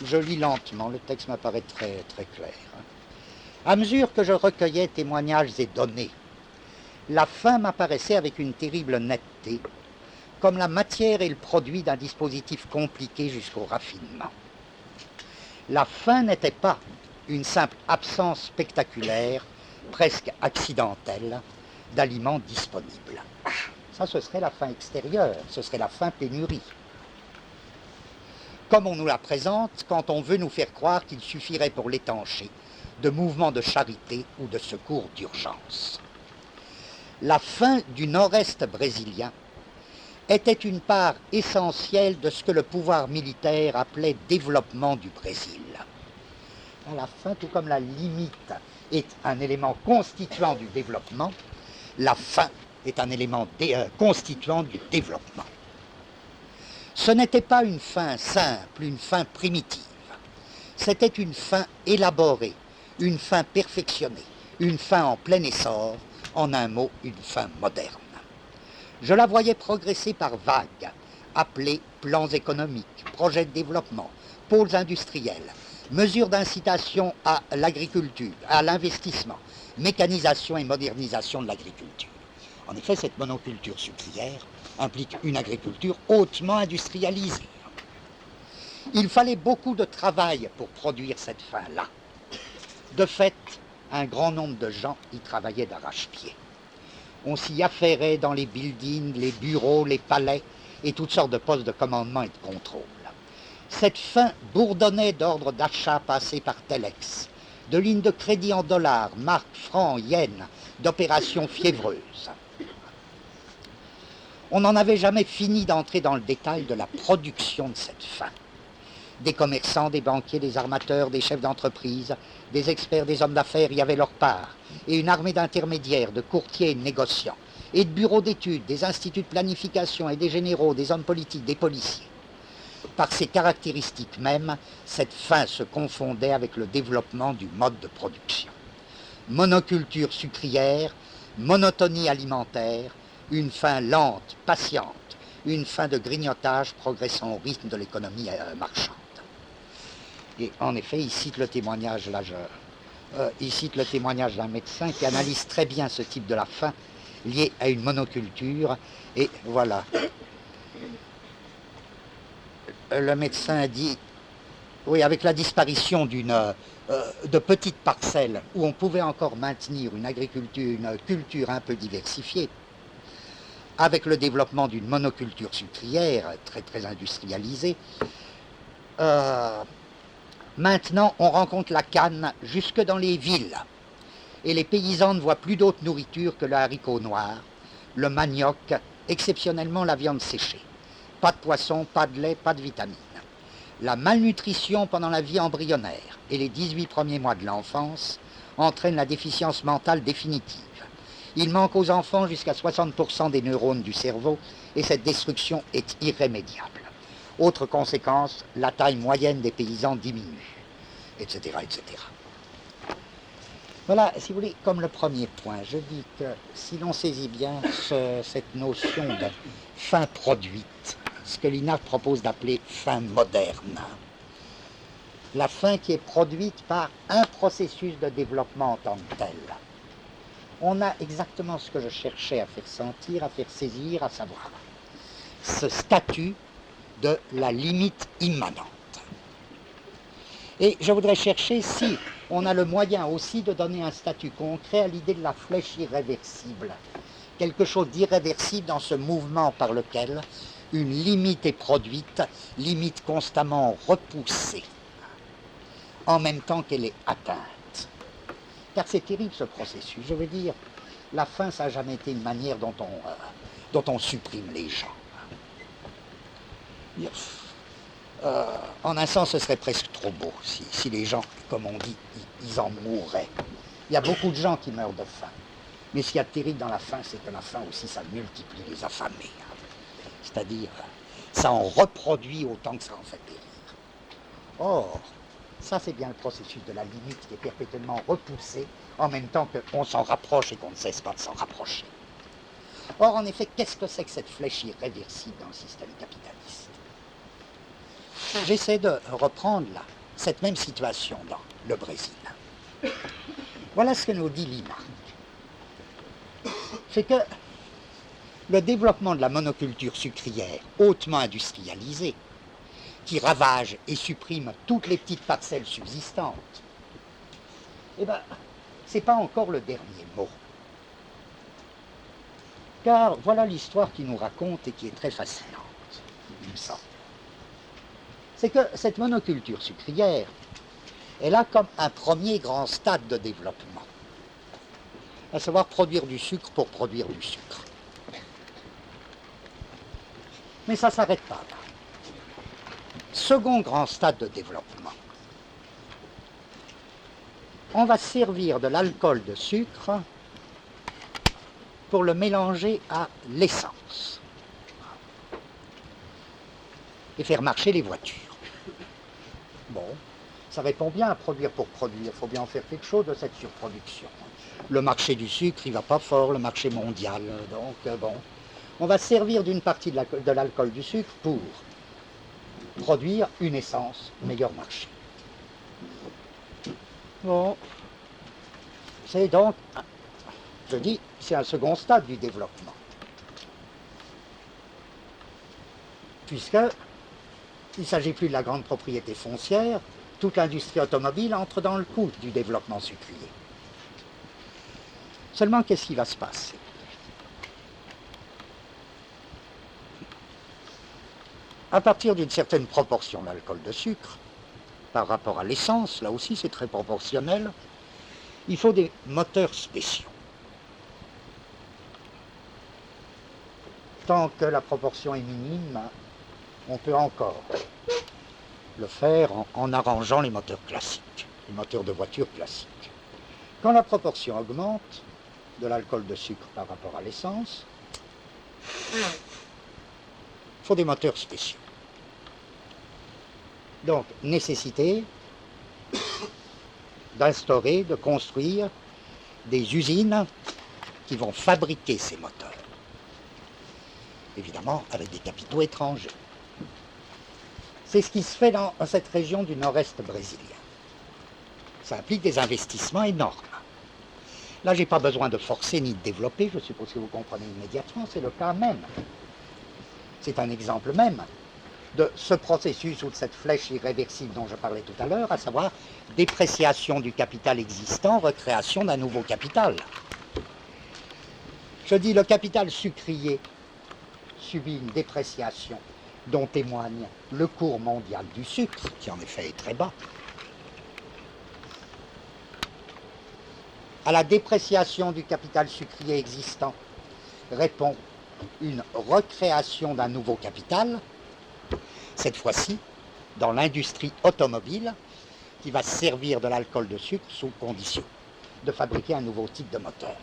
Je lis lentement, le texte m'apparaît très, très clair. À mesure que je recueillais témoignages et données, la fin m'apparaissait avec une terrible netteté, comme la matière et le produit d'un dispositif compliqué jusqu'au raffinement. La fin n'était pas une simple absence spectaculaire, presque accidentelle, d'aliments disponibles. Ça, ce serait la fin extérieure, ce serait la fin pénurie. Comme on nous la présente quand on veut nous faire croire qu'il suffirait pour l'étancher de mouvements de charité ou de secours d'urgence. La fin du nord-est brésilien était une part essentielle de ce que le pouvoir militaire appelait développement du Brésil. La fin, tout comme la limite, est un élément constituant du développement, la fin est un élément constituant du développement. Ce n'était pas une fin simple, une fin primitive. C'était une fin élaborée, une fin perfectionnée, une fin en plein essor, en un mot, une fin moderne. Je la voyais progresser par vagues, appelées plans économiques, projets de développement, pôles industriels, mesures d'incitation à l'agriculture, à l'investissement, mécanisation et modernisation de l'agriculture. En effet, cette monoculture sucrière implique une agriculture hautement industrialisée. Il fallait beaucoup de travail pour produire cette fin-là. De fait, un grand nombre de gens y travaillaient d'arrache-pied. On s'y affairait dans les buildings, les bureaux, les palais et toutes sortes de postes de commandement et de contrôle. Cette fin bourdonnait d'ordres d'achat passés par Telex, de lignes de crédit en dollars, marques, francs, yens, d'opérations fiévreuses. On n'en avait jamais fini d'entrer dans le détail de la production de cette faim. Des commerçants, des banquiers, des armateurs, des chefs d'entreprise, des experts, des hommes d'affaires y avaient leur part, et une armée d'intermédiaires, de courtiers et de négociants, et de bureaux d'études, des instituts de planification et des généraux, des hommes politiques, des policiers. Par ses caractéristiques mêmes, cette faim se confondait avec le développement du mode de production. Monoculture sucrière, monotonie alimentaire, une faim lente, patiente, une faim de grignotage progressant au rythme de l'économie marchande. Et en effet, il cite le témoignage, d'un médecin qui analyse très bien ce type de la faim liée à une monoculture. Et voilà. Le médecin dit, oui, avec la disparition de petites parcelles où on pouvait encore maintenir une culture un peu diversifiée, avec le développement d'une monoculture sucrière très, très industrialisée, maintenant on rencontre la canne jusque dans les villes. Et les paysans ne voient plus d'autre nourriture que le haricot noir, le manioc, exceptionnellement la viande séchée. Pas de poisson, pas de lait, pas de vitamines. La malnutrition pendant la vie embryonnaire et les 18 premiers mois de l'enfance entraîne la déficience mentale définitive. Il manque aux enfants jusqu'à 60% des neurones du cerveau et cette destruction est irrémédiable. Autre conséquence, la taille moyenne des paysans diminue, etc., etc. Voilà, si vous voulez, comme le premier point, je dis que si l'on saisit bien cette notion de faim produite, ce que l'INAF propose d'appeler faim moderne, la faim qui est produite par un processus de développement en tant que tel, on a exactement ce que je cherchais à faire sentir, à faire saisir, à savoir ce statut de la limite immanente. Et je voudrais chercher si on a le moyen aussi de donner un statut concret à l'idée de la flèche irréversible. Quelque chose d'irréversible dans ce mouvement par lequel une limite est produite, limite constamment repoussée, en même temps qu'elle est atteinte. Car c'est terrible ce processus. Je veux dire, la faim, ça n'a jamais été une manière dont on supprime les gens. En un sens, ce serait presque trop beau si les gens, comme on dit, ils en mourraient. Il y a beaucoup de gens qui meurent de faim. Mais ce qu'il y a de terrible dans la faim, c'est que la faim aussi, ça multiplie les affamés. C'est-à-dire, ça en reproduit autant que ça en fait périr. Or, ça c'est bien le processus de la limite qui est perpétuellement repoussé, en même temps qu'on s'en rapproche et qu'on ne cesse pas de s'en rapprocher. Or, en effet, qu'est-ce que c'est que cette flèche irréversible dans le système capitaliste? J'essaie de reprendre là, cette même situation dans le Brésil. Voilà ce que nous dit Lima. C'est que le développement de la monoculture sucrière hautement industrialisée, qui ravage et supprime toutes les petites parcelles subsistantes, eh bien, c'est pas encore le dernier mot. Car voilà l'histoire qui nous raconte et qui est très fascinante, il me semble. C'est que cette monoculture sucrière, elle a comme un premier grand stade de développement, à savoir produire du sucre pour produire du sucre. Mais ça ne s'arrête pas là. Second grand stade de développement, on va servir de l'alcool de sucre pour le mélanger à l'essence et faire marcher les voitures. Bon, ça répond bien à produire pour produire, il faut bien en faire quelque chose de cette surproduction. Le marché du sucre, il ne va pas fort, le marché mondial, donc bon, on va servir d'une partie de l'alcool du sucre pour produire une essence meilleur marché. Bon, c'est donc, je dis, c'est un second stade du développement. Puisque il ne s'agit plus de la grande propriété foncière, toute l'industrie automobile entre dans le coup du développement sucrier. Seulement, qu'est-ce qui va se passer? À partir d'une certaine proportion d'alcool de sucre, par rapport à l'essence, là aussi c'est très proportionnel, il faut des moteurs spéciaux. Tant que la proportion est minime, on peut encore le faire en arrangeant les moteurs classiques, les moteurs de voiture classiques. Quand la proportion augmente de l'alcool de sucre par rapport à l'essence, il faut des moteurs spéciaux. Donc, nécessité d'instaurer, de construire des usines qui vont fabriquer ces moteurs. Évidemment, avec des capitaux étrangers. C'est ce qui se fait dans cette région du nord-est brésilien. Ça implique des investissements énormes. Là, je n'ai pas besoin de forcer ni de développer, je suppose que vous comprenez immédiatement, c'est le cas même. C'est un exemple même de ce processus ou de cette flèche irréversible dont je parlais tout à l'heure, à savoir dépréciation du capital existant, recréation d'un nouveau capital. Je dis le capital sucrier subit une dépréciation dont témoigne le cours mondial du sucre, qui en effet est très bas. À la dépréciation du capital sucrier existant répond une recréation d'un nouveau capital, cette fois-ci dans l'industrie automobile, qui va se servir de l'alcool de sucre sous condition de fabriquer un nouveau type de moteur.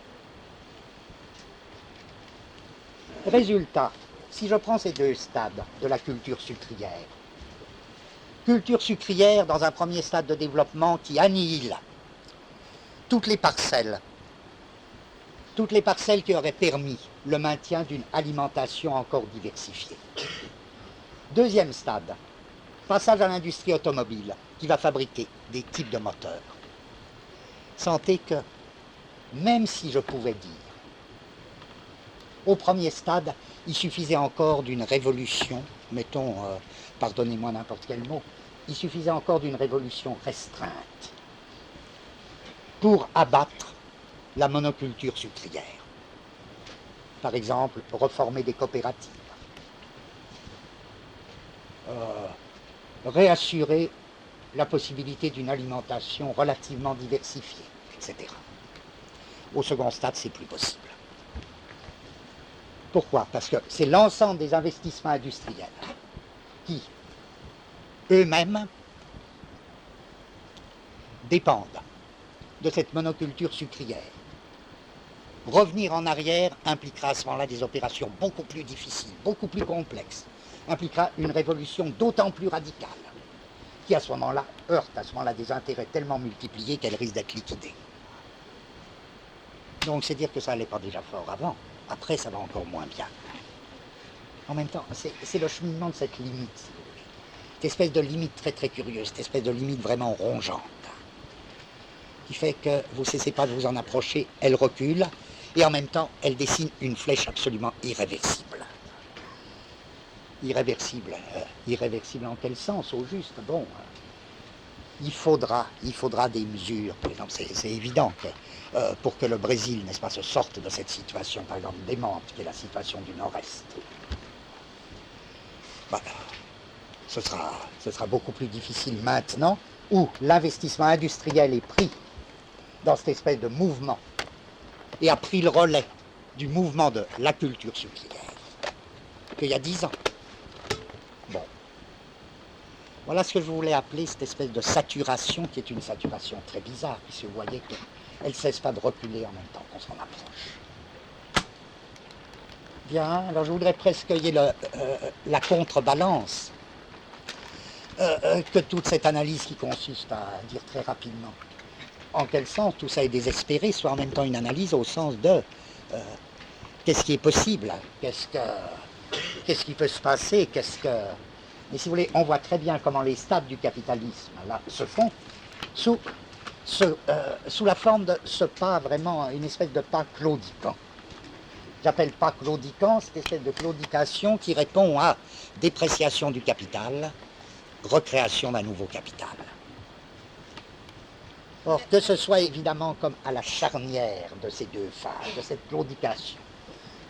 Résultat, si je prends ces deux stades de la culture sucrière dans un premier stade de développement qui annihile toutes les parcelles qui auraient permis le maintien d'une alimentation encore diversifiée. Deuxième stade, passage à l'industrie automobile qui va fabriquer des types de moteurs. Sentez que, même si je pouvais dire, au premier stade, il suffisait encore d'une révolution, mettons, pardonnez-moi n'importe quel mot, il suffisait encore d'une révolution restreinte pour abattre la monoculture sucrière. Par exemple, reformer des coopératives, réassurer la possibilité d'une alimentation relativement diversifiée, etc. Au second stade, c'est plus possible. Pourquoi? Parce que c'est l'ensemble des investissements industriels qui, eux-mêmes, dépendent de cette monoculture sucrière. Revenir en arrière impliquera à ce moment-là des opérations beaucoup plus difficiles, beaucoup plus complexes, impliquera une révolution d'autant plus radicale, qui à ce moment-là heurte à ce moment-là des intérêts tellement multipliés qu'elle risque d'être liquidée. Donc c'est dire que ça n'allait pas déjà fort avant. Après, ça va encore moins bien. En même temps, c'est le cheminement de cette limite, si vous voulez. Cette espèce de limite très très curieuse, cette espèce de limite vraiment rongeante, qui fait que vous ne cessez pas de vous en approcher, elle recule, et en même temps, elle dessine une flèche absolument irréversible. Irréversible en quel sens, au juste? Bon, il faudra des mesures. Par exemple, c'est évident que pour que le Brésil, n'est-ce pas, se sorte de cette situation, par exemple, démente, qui est la situation du Nord-Est, voilà, ce sera beaucoup plus difficile maintenant, où l'investissement industriel est pris dans cette espèce de mouvement et a pris le relais du mouvement de la culture sucrière qu'il y a 10 ans. Bon. Voilà ce que je voulais appeler cette espèce de saturation, qui est une saturation très bizarre, puisque vous voyez qu'elle ne cesse pas de reculer en même temps qu'on s'en approche. Bien, alors je voudrais presque qu'il y ait la contrebalance que toute cette analyse qui consiste à dire très rapidement en quel sens tout ça est désespéré, soit en même temps une analyse au sens de qu'est-ce qui est possible, qu'est-ce qui peut se passer, Mais si vous voulez, on voit très bien comment les stades du capitalisme là se font sous la forme de ce pas vraiment, une espèce de pas claudiquant. J'appelle pas claudiquant cette espèce de claudication qui répond à dépréciation du capital, recréation d'un nouveau capital. Or, que ce soit évidemment comme à la charnière de ces deux phases, de cette claudication,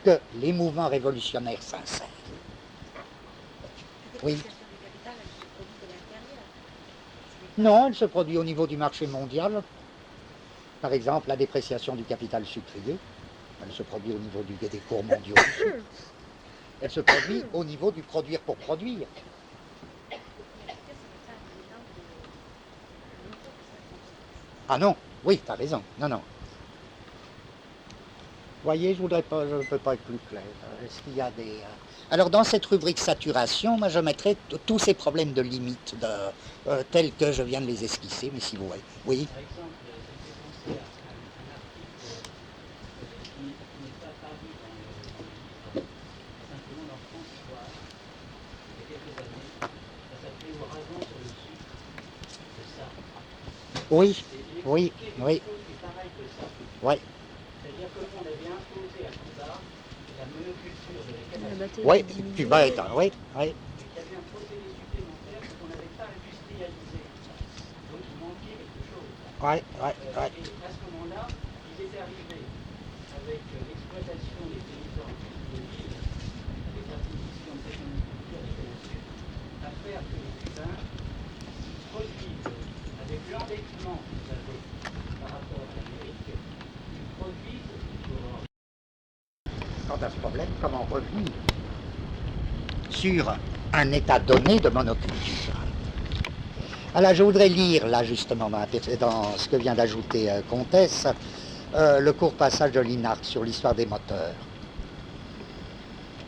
que les mouvements révolutionnaires s'insèrent. Oui. Non, elle se produit au niveau du marché mondial. Par exemple, la dépréciation du capital sucrier, elle se produit au niveau des cours mondiaux du sucre. Elle se produit au niveau du produire pour produire. Ah non, oui, tu as raison. Non, non. Vous voyez, je ne peux pas être plus clair. Est-ce qu'il y a des... Alors, dans cette rubrique saturation, moi, je mettrais tous ces problèmes de limite tels que je viens de les esquisser, mais si vous voyez. Oui. Par exemple, ça me fait penser à un article qui n'est pas paru simplement dans France Soir, il y a quelques années. Ça s'appelait Oraison sur le sucre. C'est ça. Oui, Et il oui, expliquait oui. quelque chose qui est pareil que ça. Oui. C'est-à-dire que l'on avait imposé à Cuba la monoculture de la canne à sucre. Oui, Cuba est un... Oui, oui. Et qu'il y avait un procédé supplémentaire qu'on n'avait pas industrialisé. Donc il manquait quelque chose. Oui, oui, oui. Et à ce moment-là, ils étaient arrivés avec l'exploitation des paysans de l'île, avec l'acquisition de technologies de canne à sucre, à faire que les Cubains produisent, avec l'endettement qu'ils avaient par rapport à l'Amérique, ils produisent pour... Quand à ce problème, comment revenir sur un état donné de monoculture? Alors, je voudrais lire, là, justement, dans ce que vient d'ajouter Comtesse, le court passage de Linhart sur l'histoire des moteurs.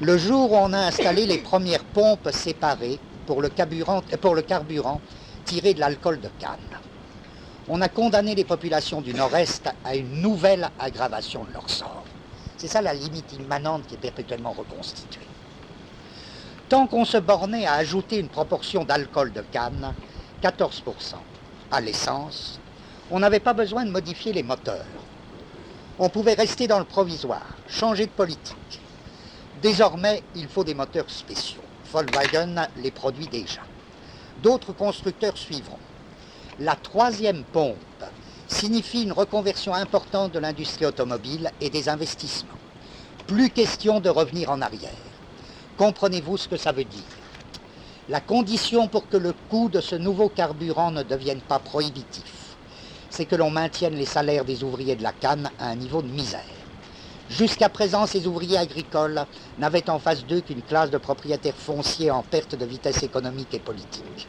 Le jour où on a installé les premières pompes séparées pour le carburant tiré de l'alcool de canne, on a condamné les populations du Nord-Est à une nouvelle aggravation de leur sort. C'est ça la limite immanente qui est perpétuellement reconstituée. Tant qu'on se bornait à ajouter une proportion d'alcool de canne, 14%, à l'essence, on n'avait pas besoin de modifier les moteurs. On pouvait rester dans le provisoire, changer de politique. Désormais, il faut des moteurs spéciaux. Volkswagen les produit déjà. D'autres constructeurs suivront. La troisième pompe signifie une reconversion importante de l'industrie automobile et des investissements. Plus question de revenir en arrière. Comprenez-vous ce que ça veut dire? La condition pour que le coût de ce nouveau carburant ne devienne pas prohibitif, c'est que l'on maintienne les salaires des ouvriers de la canne à un niveau de misère. Jusqu'à présent, ces ouvriers agricoles n'avaient en face d'eux qu'une classe de propriétaires fonciers en perte de vitesse économique et politique.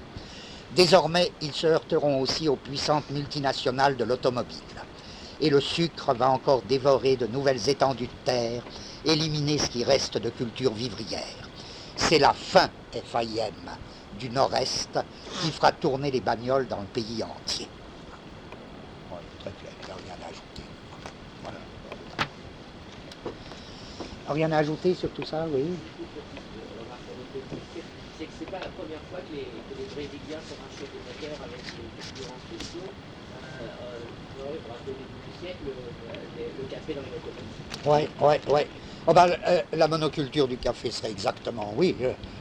Désormais, ils se heurteront aussi aux puissantes multinationales de l'automobile. Et le sucre va encore dévorer de nouvelles étendues de terre, éliminer ce qui reste de culture vivrière. C'est la fin, FAIM, du Nord-Est qui fera tourner les bagnoles dans le pays entier. Voilà, très clair, il n'y a rien à ajouter. Voilà. Rien à ajouter sur tout ça, oui? C'est que c'est pas la première fois que les Brésiliens sont rachetés des moteurs avec des concurrents spéciaux. Pour un début du siècle, le café dans les automobiles. Oui. Oh ben, la monoculture du café serait exactement, oui.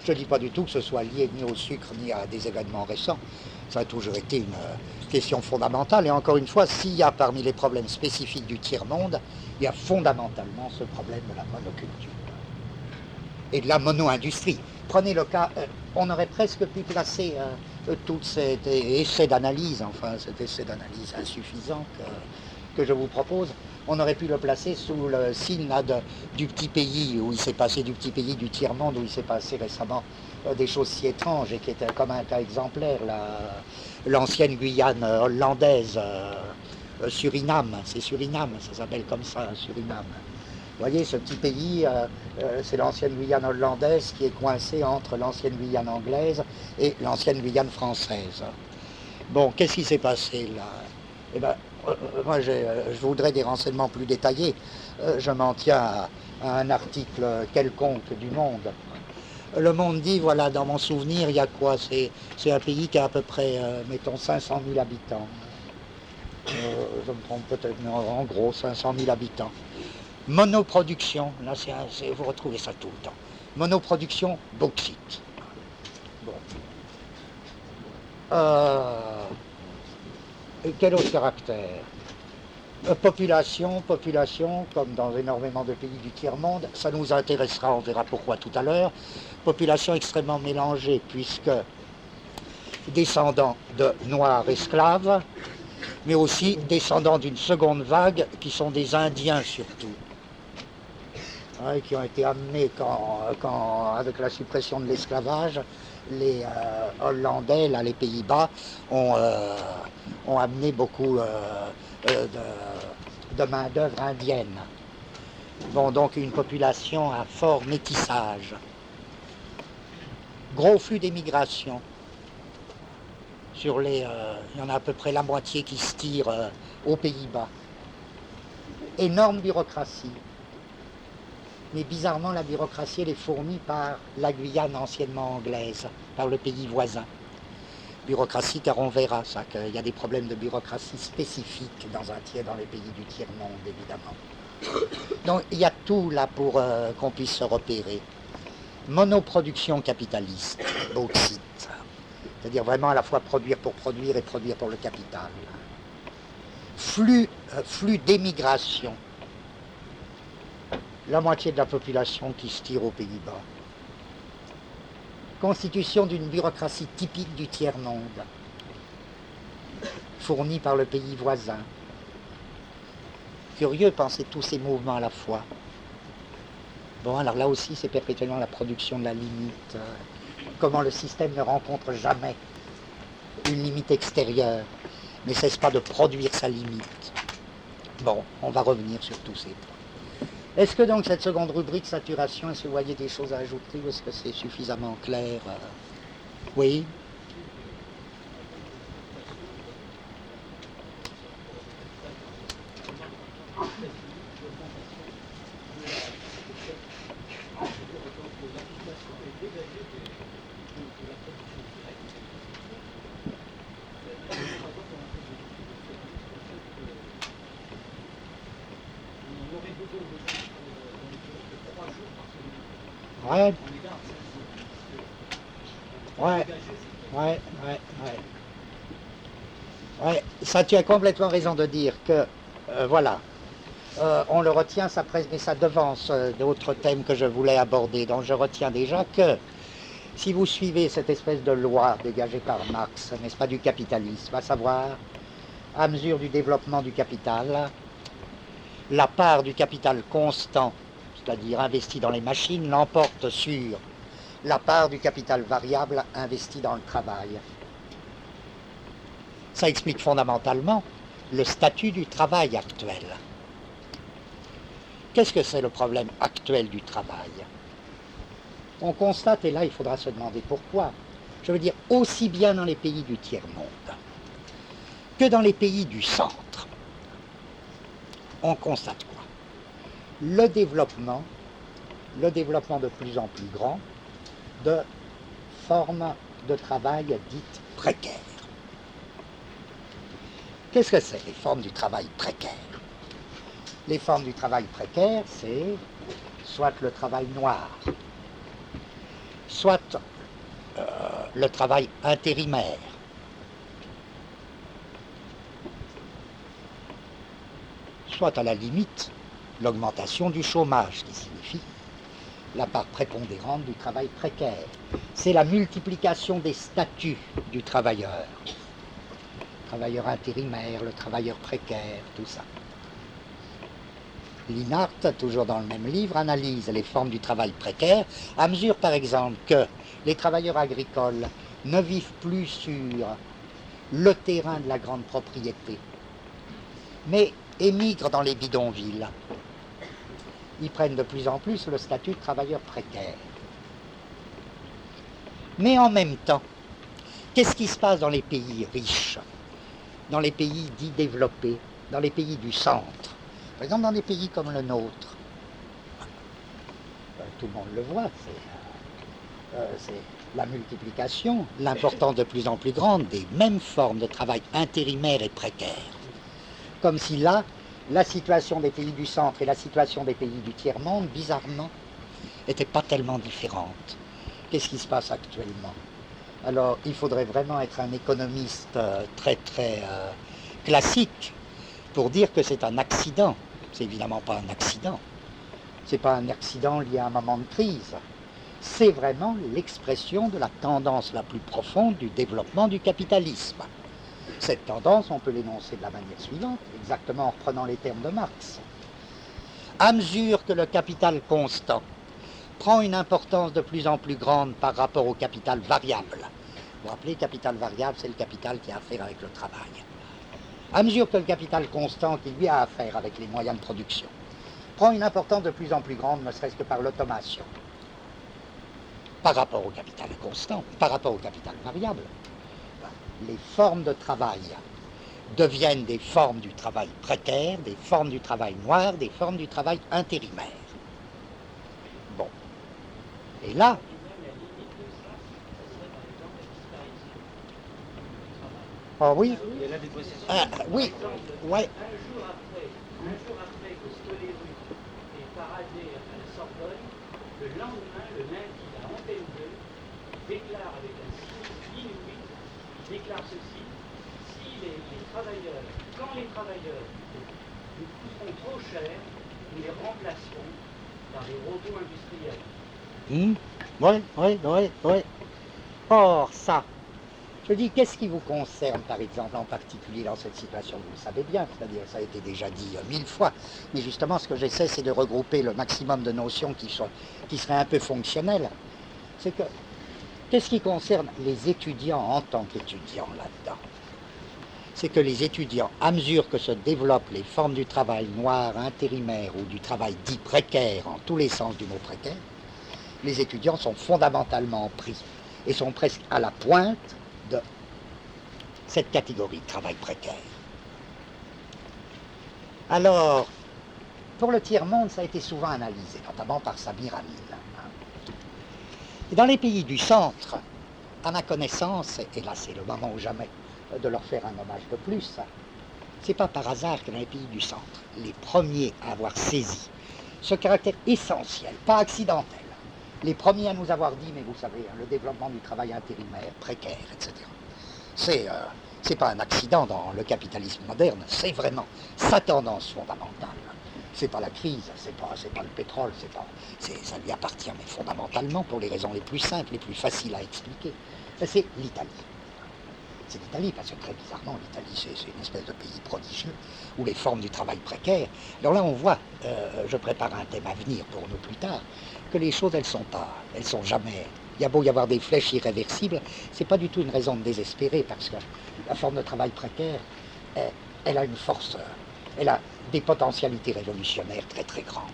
Je ne dis pas du tout que ce soit lié ni au sucre ni à des événements récents. Ça a toujours été une question fondamentale. Et encore une fois, s'il y a parmi les problèmes spécifiques du tiers-monde, il y a fondamentalement ce problème de la monoculture et de la mono-industrie. Prenez le cas, on aurait presque pu placer tout cet essai d'analyse, enfin cet essai d'analyse insuffisant que je vous propose, on aurait pu le placer sous le signe là, du petit pays où il s'est passé, du petit pays du tiers-monde où il s'est passé récemment des choses si étranges et qui étaient comme un cas exemplaire, l'ancienne Guyane hollandaise, Suriname, c'est Suriname, ça s'appelle comme ça, Suriname. Vous voyez, ce petit pays, c'est l'ancienne Guyane hollandaise qui est coincée entre l'ancienne Guyane anglaise et l'ancienne Guyane française. Bon, qu'est-ce qui s'est passé là? Eh ben, moi, je voudrais des renseignements plus détaillés. Je m'en tiens à un article quelconque du Monde. Le Monde dit, voilà, dans mon souvenir, il y a quoi? C'est un pays qui a à peu près, mettons, 500 000 habitants. Je me trompe peut-être, mais en gros, 500 000 habitants. Monoproduction, là vous retrouvez ça tout le temps. Monoproduction, bauxite. Bon. Et quel autre caractère? Population, comme dans énormément de pays du tiers-monde, ça nous intéressera, on verra pourquoi tout à l'heure. Population extrêmement mélangée, puisque descendants de Noirs esclaves, mais aussi descendants d'une seconde vague qui sont des Indiens surtout, qui ont été amenés avec la suppression de l'esclavage, les Hollandais, là, les Pays-Bas, ont amené beaucoup de main-d'œuvre indienne. Bon, donc une population à fort métissage. Gros flux d'émigration. Il y en a à peu près la moitié qui se tire aux Pays-Bas. Énorme bureaucratie. Mais bizarrement, la bureaucratie, elle est fournie par la Guyane anciennement anglaise, par le pays voisin. Bureaucratie, car on verra ça, qu'il y a des problèmes de bureaucratie spécifiques dans les pays du tiers-monde, évidemment. Donc, il y a tout là pour qu'on puisse se repérer. Monoproduction capitaliste, bauxite. C'est-à-dire vraiment à la fois produire pour produire et produire pour le capital. Flux d'émigration. La moitié de la population qui se tire aux Pays-Bas. Constitution d'une bureaucratie typique du tiers-monde, fournie par le pays voisin. Curieux, penser tous ces mouvements à la fois. Bon, alors là aussi, c'est perpétuellement la production de la limite. Comment le système ne rencontre jamais une limite extérieure, ne cesse pas de produire sa limite. Bon, on va revenir sur tous ces points. Est-ce que donc cette seconde rubrique, saturation, est-ce que vous voyez des choses à ajouter ou est-ce que c'est suffisamment clair? Oui. Ouais, ça tu as complètement raison de dire que, voilà, on le retient, mais ça devance d'autres thèmes que je voulais aborder. Donc je retiens déjà que si vous suivez cette espèce de loi dégagée par Marx, n'est-ce pas, du capitalisme, à savoir, à mesure du développement du capital, la part du capital constant, c'est-à-dire investi dans les machines, l'emporte sur la part du capital variable investi dans le travail. Ça explique fondamentalement le statut du travail actuel. Qu'est-ce que c'est le problème actuel du travail? On constate, et là il faudra se demander pourquoi, je veux dire aussi bien dans les pays du tiers-monde que dans les pays du centre, on constate quoi? Le développement de plus en plus grand de formes de travail dites précaires. Qu'est-ce que c'est les formes du travail précaire? Les formes du travail précaire, c'est soit le travail noir, soit le travail intérimaire, soit à la limite l'augmentation du chômage, qui signifie la part prépondérante du travail précaire. C'est la multiplication des statuts du travailleur. Le travailleur intérimaire, le travailleur précaire, tout ça. Linhart, toujours dans le même livre, analyse les formes du travail précaire à mesure, par exemple, que les travailleurs agricoles ne vivent plus sur le terrain de la grande propriété, mais émigrent dans les bidonvilles. Ils prennent de plus en plus le statut de travailleur précaire. Mais en même temps, qu'est-ce qui se passe dans les pays riches, dans les pays dits développés, dans les pays du centre? Par exemple, dans des pays comme le nôtre, tout le monde le voit, c'est la multiplication, l'importance de plus en plus grande des mêmes formes de travail intérimaire et précaire. Comme si là, la situation des pays du centre et la situation des pays du tiers-monde, bizarrement, n'étaient pas tellement différentes. Qu'est-ce qui se passe actuellement? Alors, il faudrait vraiment être un économiste très classique pour dire que c'est un accident. C'est évidemment pas un accident. C'est pas un accident lié à un moment de crise. c'est vraiment l'expression de la tendance la plus profonde du développement du capitalisme. Cette tendance, on peut l'énoncer de la manière suivante, exactement en reprenant les termes de Marx. À mesure que le capital constant prend une importance de plus en plus grande par rapport au capital variable, vous vous rappelez, capital variable, c'est le capital qui a affaire avec le travail. À mesure que le capital constant, qui lui a affaire avec les moyens de production, prend une importance de plus en plus grande, ne serait-ce que par l'automation, par rapport au capital constant, par rapport au capital variable, les formes de travail deviennent des formes du travail précaire, des formes du travail noir, des formes du travail intérimaire. Bon. Et là, oh oui, oui, ouais. Un jour après que Stoléru ait paradé à la Sorbonne, le lendemain, le lundi, à Antenne 2, il déclare avec un cynisme inouï, il déclare ceci: si les travailleurs, quand les travailleurs nous coûteront trop cher, nous les remplacerons par des robots industriels. Oui. Or, ça, je dis, qu'est-ce qui vous concerne, par exemple, en particulier dans cette situation? Vous le savez bien, c'est-à-dire, ça a été déjà dit 1000 fois, mais justement, ce que j'essaie, c'est de regrouper le maximum de notions qui seraient un peu fonctionnelles. C'est que, qu'est-ce qui concerne les étudiants en tant qu'étudiants là-dedans? C'est que les étudiants, à mesure que se développent les formes du travail noir, intérimaire ou du travail dit précaire, en tous les sens du mot précaire, les étudiants sont fondamentalement pris et sont presque à la pointe de cette catégorie de travail précaire. Alors, pour le tiers-monde, ça a été souvent analysé, notamment par Samir Amin. Et dans les pays du centre, à ma connaissance, et là c'est le moment ou jamais de leur faire un hommage de plus, c'est pas par hasard que dans les pays du centre, les premiers à avoir saisi ce caractère essentiel, pas accidentel, les premiers à nous avoir dit, mais vous savez, le développement du travail intérimaire, précaire, etc. C'est pas un accident dans le capitalisme moderne, c'est vraiment sa tendance fondamentale. C'est pas la crise, c'est pas le pétrole, ça lui appartient, mais fondamentalement, pour les raisons les plus simples, les plus faciles à expliquer, c'est l'Italie. C'est l'Italie, parce que très bizarrement, l'Italie, c'est une espèce de pays prodigieux, où les formes du travail précaire. Alors là, on voit, je prépare un thème à venir pour nous plus tard, que les choses, elles sont jamais. Il y a beau y avoir des flèches irréversibles, c'est pas du tout une raison de désespérer, parce que la forme de travail précaire, elle a une force, elle a des potentialités révolutionnaires très très grandes.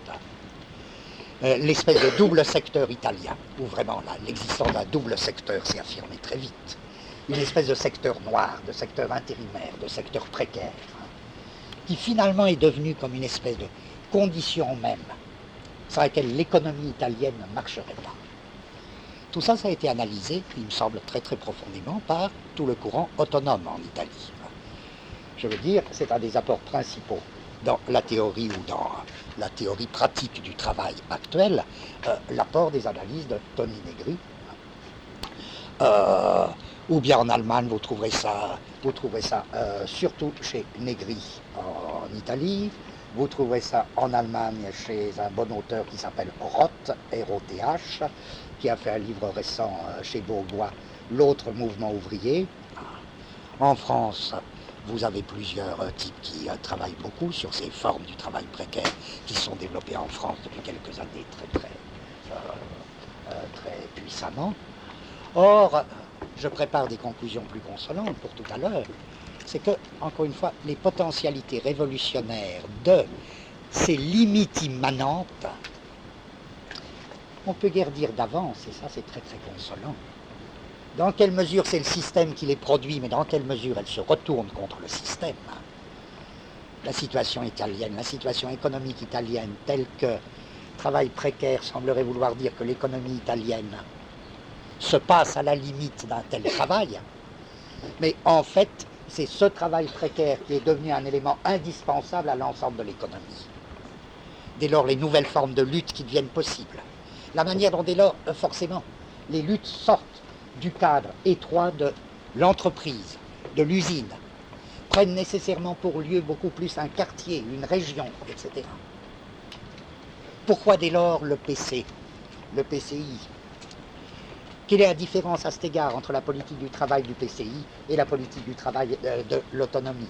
L'espèce de double secteur italien, où vraiment l'existence d'un double secteur s'est affirmée très vite. Une espèce de secteur noir, de secteur intérimaire, de secteur précaire, qui finalement est devenu comme une espèce de condition même sans laquelle l'économie italienne ne marcherait pas. Tout ça, ça a été analysé, il me semble, très très profondément par tout le courant autonome en Italie. Je veux dire, c'est un des apports principaux dans la théorie ou dans la théorie pratique du travail actuel, l'apport des analyses de Tony Negri. Ou bien en Allemagne, vous trouverez ça surtout chez Negri en Italie. Vous trouverez ça en Allemagne chez un bon auteur qui s'appelle Roth, R-O-T-H, qui a fait un livre récent chez Bourgois, L'autre mouvement ouvrier. En France, vous avez plusieurs types qui travaillent beaucoup sur ces formes du travail précaire qui sont développées en France depuis quelques années très puissamment. Or, je prépare des conclusions plus consolantes pour tout à l'heure. C'est que, encore une fois, les potentialités révolutionnaires de ces limites immanentes, on peut guère dire d'avance, et ça c'est très très consolant. Dans quelle mesure c'est le système qui les produit, mais dans quelle mesure elles se retournent contre le système. La situation italienne, la situation économique italienne, telle que travail précaire semblerait vouloir dire que l'économie italienne se passe à la limite d'un tel travail, mais en fait, c'est ce travail précaire qui est devenu un élément indispensable à l'ensemble de l'économie. Dès lors, les nouvelles formes de lutte qui deviennent possibles. La manière dont, dès lors, forcément, les luttes sortent du cadre étroit de l'entreprise, de l'usine, prennent nécessairement pour lieu beaucoup plus un quartier, une région, etc. Pourquoi, dès lors, le PC, le PCI, Quelle est la différence à cet égard entre la politique du travail du PCI et la politique du travail de l'autonomie?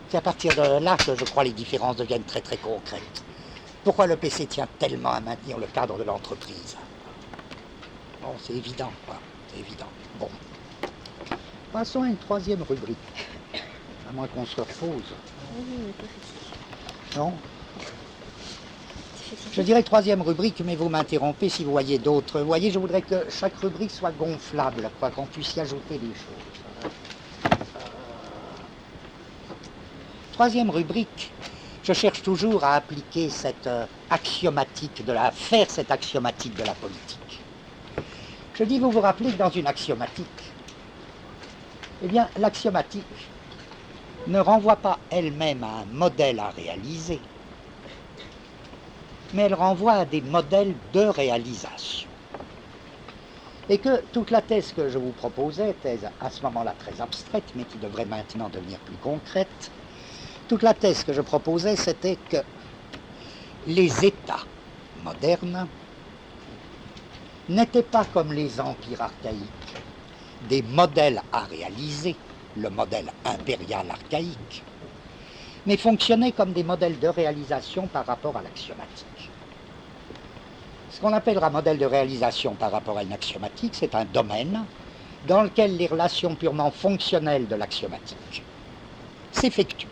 C'est à partir de là que je crois les différences deviennent très très concrètes. Pourquoi le PC tient tellement à maintenir le cadre de l'entreprise? Bon, c'est évident, quoi. C'est évident. Bon. Passons à une troisième rubrique. À moins qu'on se repose. Non? Je dirais troisième rubrique, mais vous m'interrompez si vous voyez d'autres. Vous voyez, je voudrais que chaque rubrique soit gonflable, quoi, qu'on puisse y ajouter des choses. Troisième rubrique, je cherche toujours à appliquer cette axiomatique faire cette axiomatique de la politique. Je dis, vous vous rappelez que dans une axiomatique, eh bien, l'axiomatique ne renvoie pas elle-même à un modèle à réaliser, mais elle renvoie à des modèles de réalisation. Et que toute la thèse que je vous proposais, thèse à ce moment-là très abstraite, mais qui devrait maintenant devenir plus concrète, toute la thèse que je proposais, c'était que les États modernes n'étaient pas comme les empires archaïques, des modèles à réaliser, le modèle impérial archaïque, mais fonctionnaient comme des modèles de réalisation par rapport à l'axiomatique. Ce qu'on appellera modèle de réalisation par rapport à une axiomatique, c'est un domaine dans lequel les relations purement fonctionnelles de l'axiomatique s'effectuent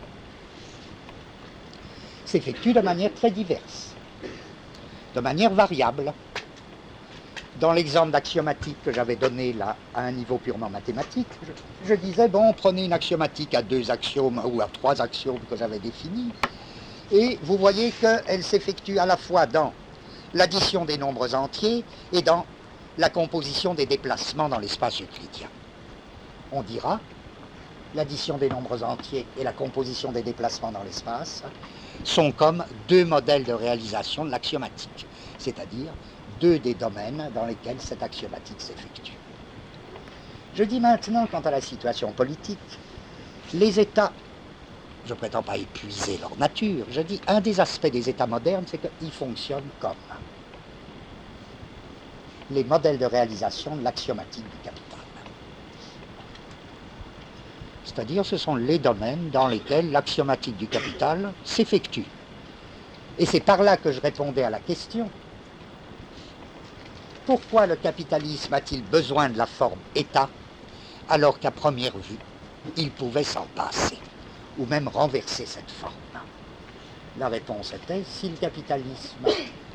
de manière très diverse, de manière variable. Dans l'exemple d'axiomatique que j'avais donné là, à un niveau purement mathématique, je disais, bon, prenez une axiomatique à 2 axiomes ou à 3 axiomes que j'avais définis, et vous voyez qu'elle s'effectue à la fois dans l'addition des nombres entiers et dans la composition des déplacements dans l'espace euclidien. On dira, l'addition des nombres entiers et la composition des déplacements dans l'espace sont comme 2 modèles de réalisation de l'axiomatique, c'est-à-dire 2 des domaines dans lesquels cette axiomatique s'effectue. Je dis maintenant, quant à la situation politique, les États, je ne prétends pas épuiser leur nature, je dis un des aspects des États modernes, c'est qu'ils fonctionnent comme les modèles de réalisation de l'axiomatique du capital. C'est-à-dire, ce sont les domaines dans lesquels l'axiomatique du capital s'effectue. Et c'est par là que je répondais à la question: pourquoi le capitalisme a-t-il besoin de la forme État, alors qu'à première vue, il pouvait s'en passer, ou même renverser cette forme? La réponse était, si le capitalisme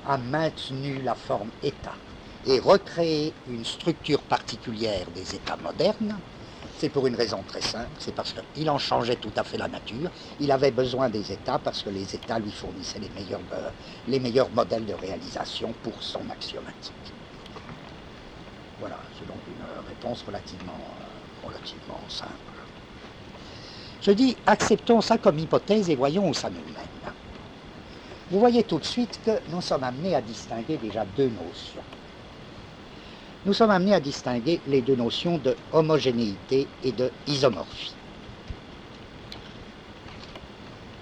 a maintenu la forme État et recréé une structure particulière des États modernes, c'est pour une raison très simple, c'est parce qu'il en changeait tout à fait la nature. Il avait besoin des États parce que les États lui fournissaient les meilleurs modèles de réalisation pour son axiomatique. Voilà, c'est donc une réponse relativement simple. Je dis, acceptons ça comme hypothèse et voyons où ça nous mène. Vous voyez tout de suite que nous sommes amenés à distinguer déjà 2 notions. Nous sommes amenés à distinguer les 2 notions de homogénéité et de isomorphie.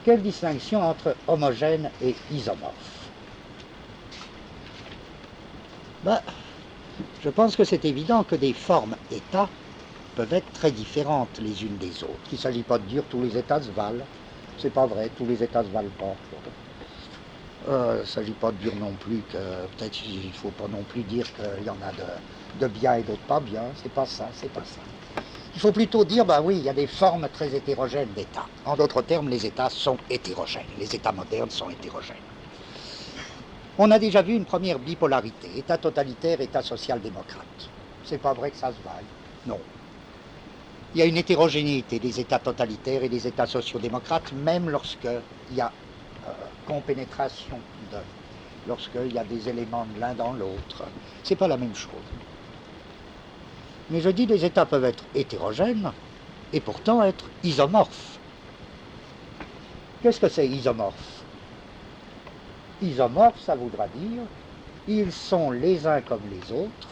Quelle distinction entre homogène et isomorphe? Je pense que c'est évident que des formes États peuvent être très différentes les unes des autres. Il ne s'agit pas de dire tous les États se valent. C'est pas vrai, tous les États se valent pas. Il ne s'agit pas de dire non plus que, peut-être il ne faut pas non plus dire qu'il y en a de bien et d'autres pas bien, c'est pas ça. Il faut plutôt dire, oui, il y a des formes très hétérogènes d'États. En d'autres termes, les États sont hétérogènes, les États modernes sont hétérogènes. On a déjà vu une première bipolarité, État totalitaire, État social-démocrate. C'est pas vrai que ça se vaille, non. Il y a une hétérogénéité des États totalitaires et des États sociaux-démocrates, même lorsqu'il y a compénétration lorsqu'il y a des éléments de l'un dans l'autre. C'est pas la même chose. Mais je dis, les États peuvent être hétérogènes et pourtant être isomorphes. Qu'est-ce que c'est isomorphe? Isomorphe, ça voudra dire, ils sont les uns comme les autres,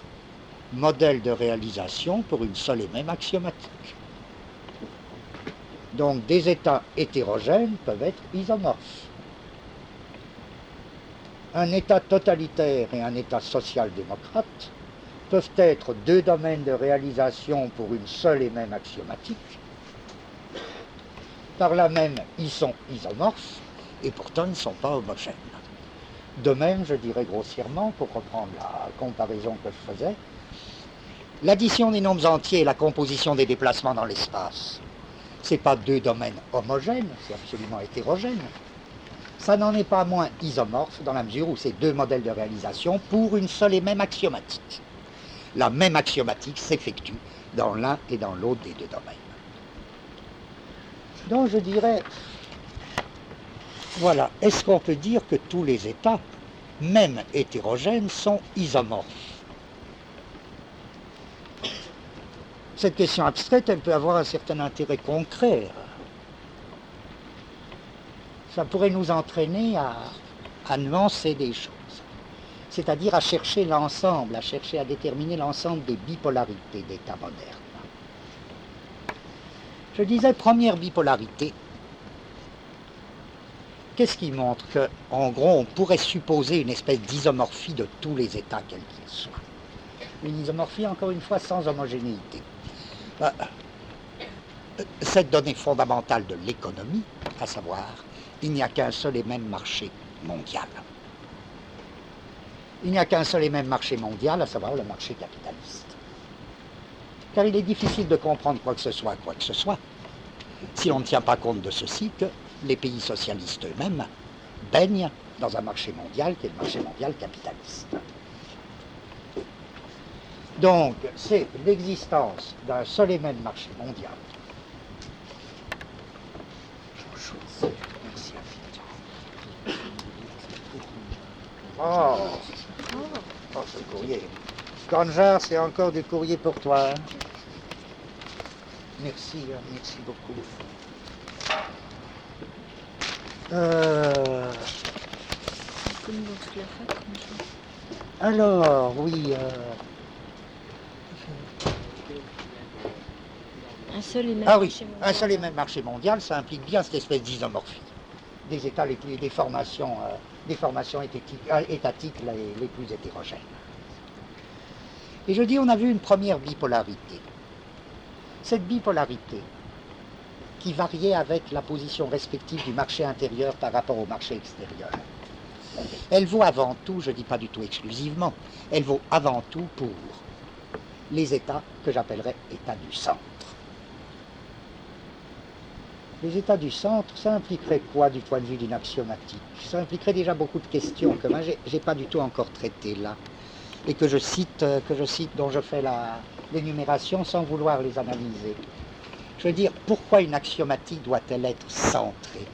modèles de réalisation pour une seule et même axiomatique. Donc des États hétérogènes peuvent être isomorphes. Un État totalitaire et un État social-démocrate peuvent être deux domaines de réalisation pour une seule et même axiomatique. Par là même, ils sont isomorphes, et pourtant ils ne sont pas homogènes. De même, je dirais grossièrement, pour reprendre la comparaison que je faisais, l'addition des nombres entiers et la composition des déplacements dans l'espace, ce n'est pas deux domaines homogènes, c'est absolument hétérogène. Ça n'en est pas moins isomorphe dans la mesure où c'est deux modèles de réalisation pour une seule et même axiomatique. La même axiomatique s'effectue dans l'un et dans l'autre des deux domaines. Donc je dirais, voilà, est-ce qu'on peut dire que tous les états, même hétérogènes, sont isomorphes? Cette question abstraite, elle peut avoir un certain intérêt concret. Ça pourrait nous entraîner à nuancer des choses, c'est-à-dire à chercher l'ensemble, à chercher à déterminer l'ensemble des bipolarités d'états modernes. Je disais, première bipolarité, qu'est-ce qui montre qu'en gros, on pourrait supposer une espèce d'isomorphie de tous les états, quels qu'ils soient. Une isomorphie, encore une fois, sans homogénéité. Cette donnée fondamentale de l'économie, à savoir, il n'y a qu'un seul et même marché mondial. Il n'y a qu'un seul et même marché mondial, à savoir le marché capitaliste. Car il est difficile de comprendre quoi que ce soit, si on ne tient pas compte de ceci, que les pays socialistes eux-mêmes baignent dans un marché mondial qui est le marché mondial capitaliste. Donc, c'est l'existence d'un seul et même marché mondial. Merci infiniment. Oh, ce courrier. Ganjar, c'est encore du courrier pour toi. Hein? Merci beaucoup. Alors, oui. Un seul et même marché mondial. Un seul et même marché mondial, ça implique bien cette espèce d'isomorphie des États des formations étatiques les plus hétérogènes. Et je dis, on a vu une première bipolarité. Cette bipolarité, qui variait avec la position respective du marché intérieur par rapport au marché extérieur, elle vaut avant tout, je ne dis pas du tout exclusivement, elle vaut avant tout pour les États que j'appellerais États du centre. Les États du centre, ça impliquerait quoi du point de vue d'une axiomatique? Ça impliquerait déjà beaucoup de questions que moi j'ai pas du tout encore traitées là, et que je cite, dont je fais l'énumération sans vouloir les analyser. Je veux dire, pourquoi une axiomatique doit-elle être centrée?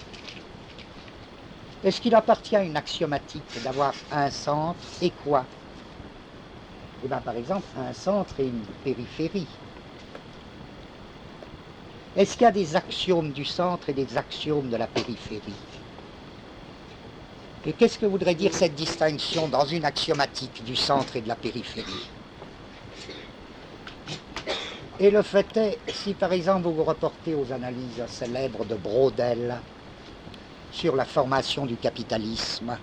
Est-ce qu'il appartient à une axiomatique d'avoir un centre et quoi? Eh bien, par exemple, un centre et une périphérie. Est-ce qu'il y a des axiomes du centre et des axiomes de la périphérie? Et qu'est-ce que voudrait dire cette distinction dans une axiomatique du centre et de la périphérie? Et le fait est, si par exemple vous vous reportez aux analyses célèbres de Braudel sur la formation du capitalisme,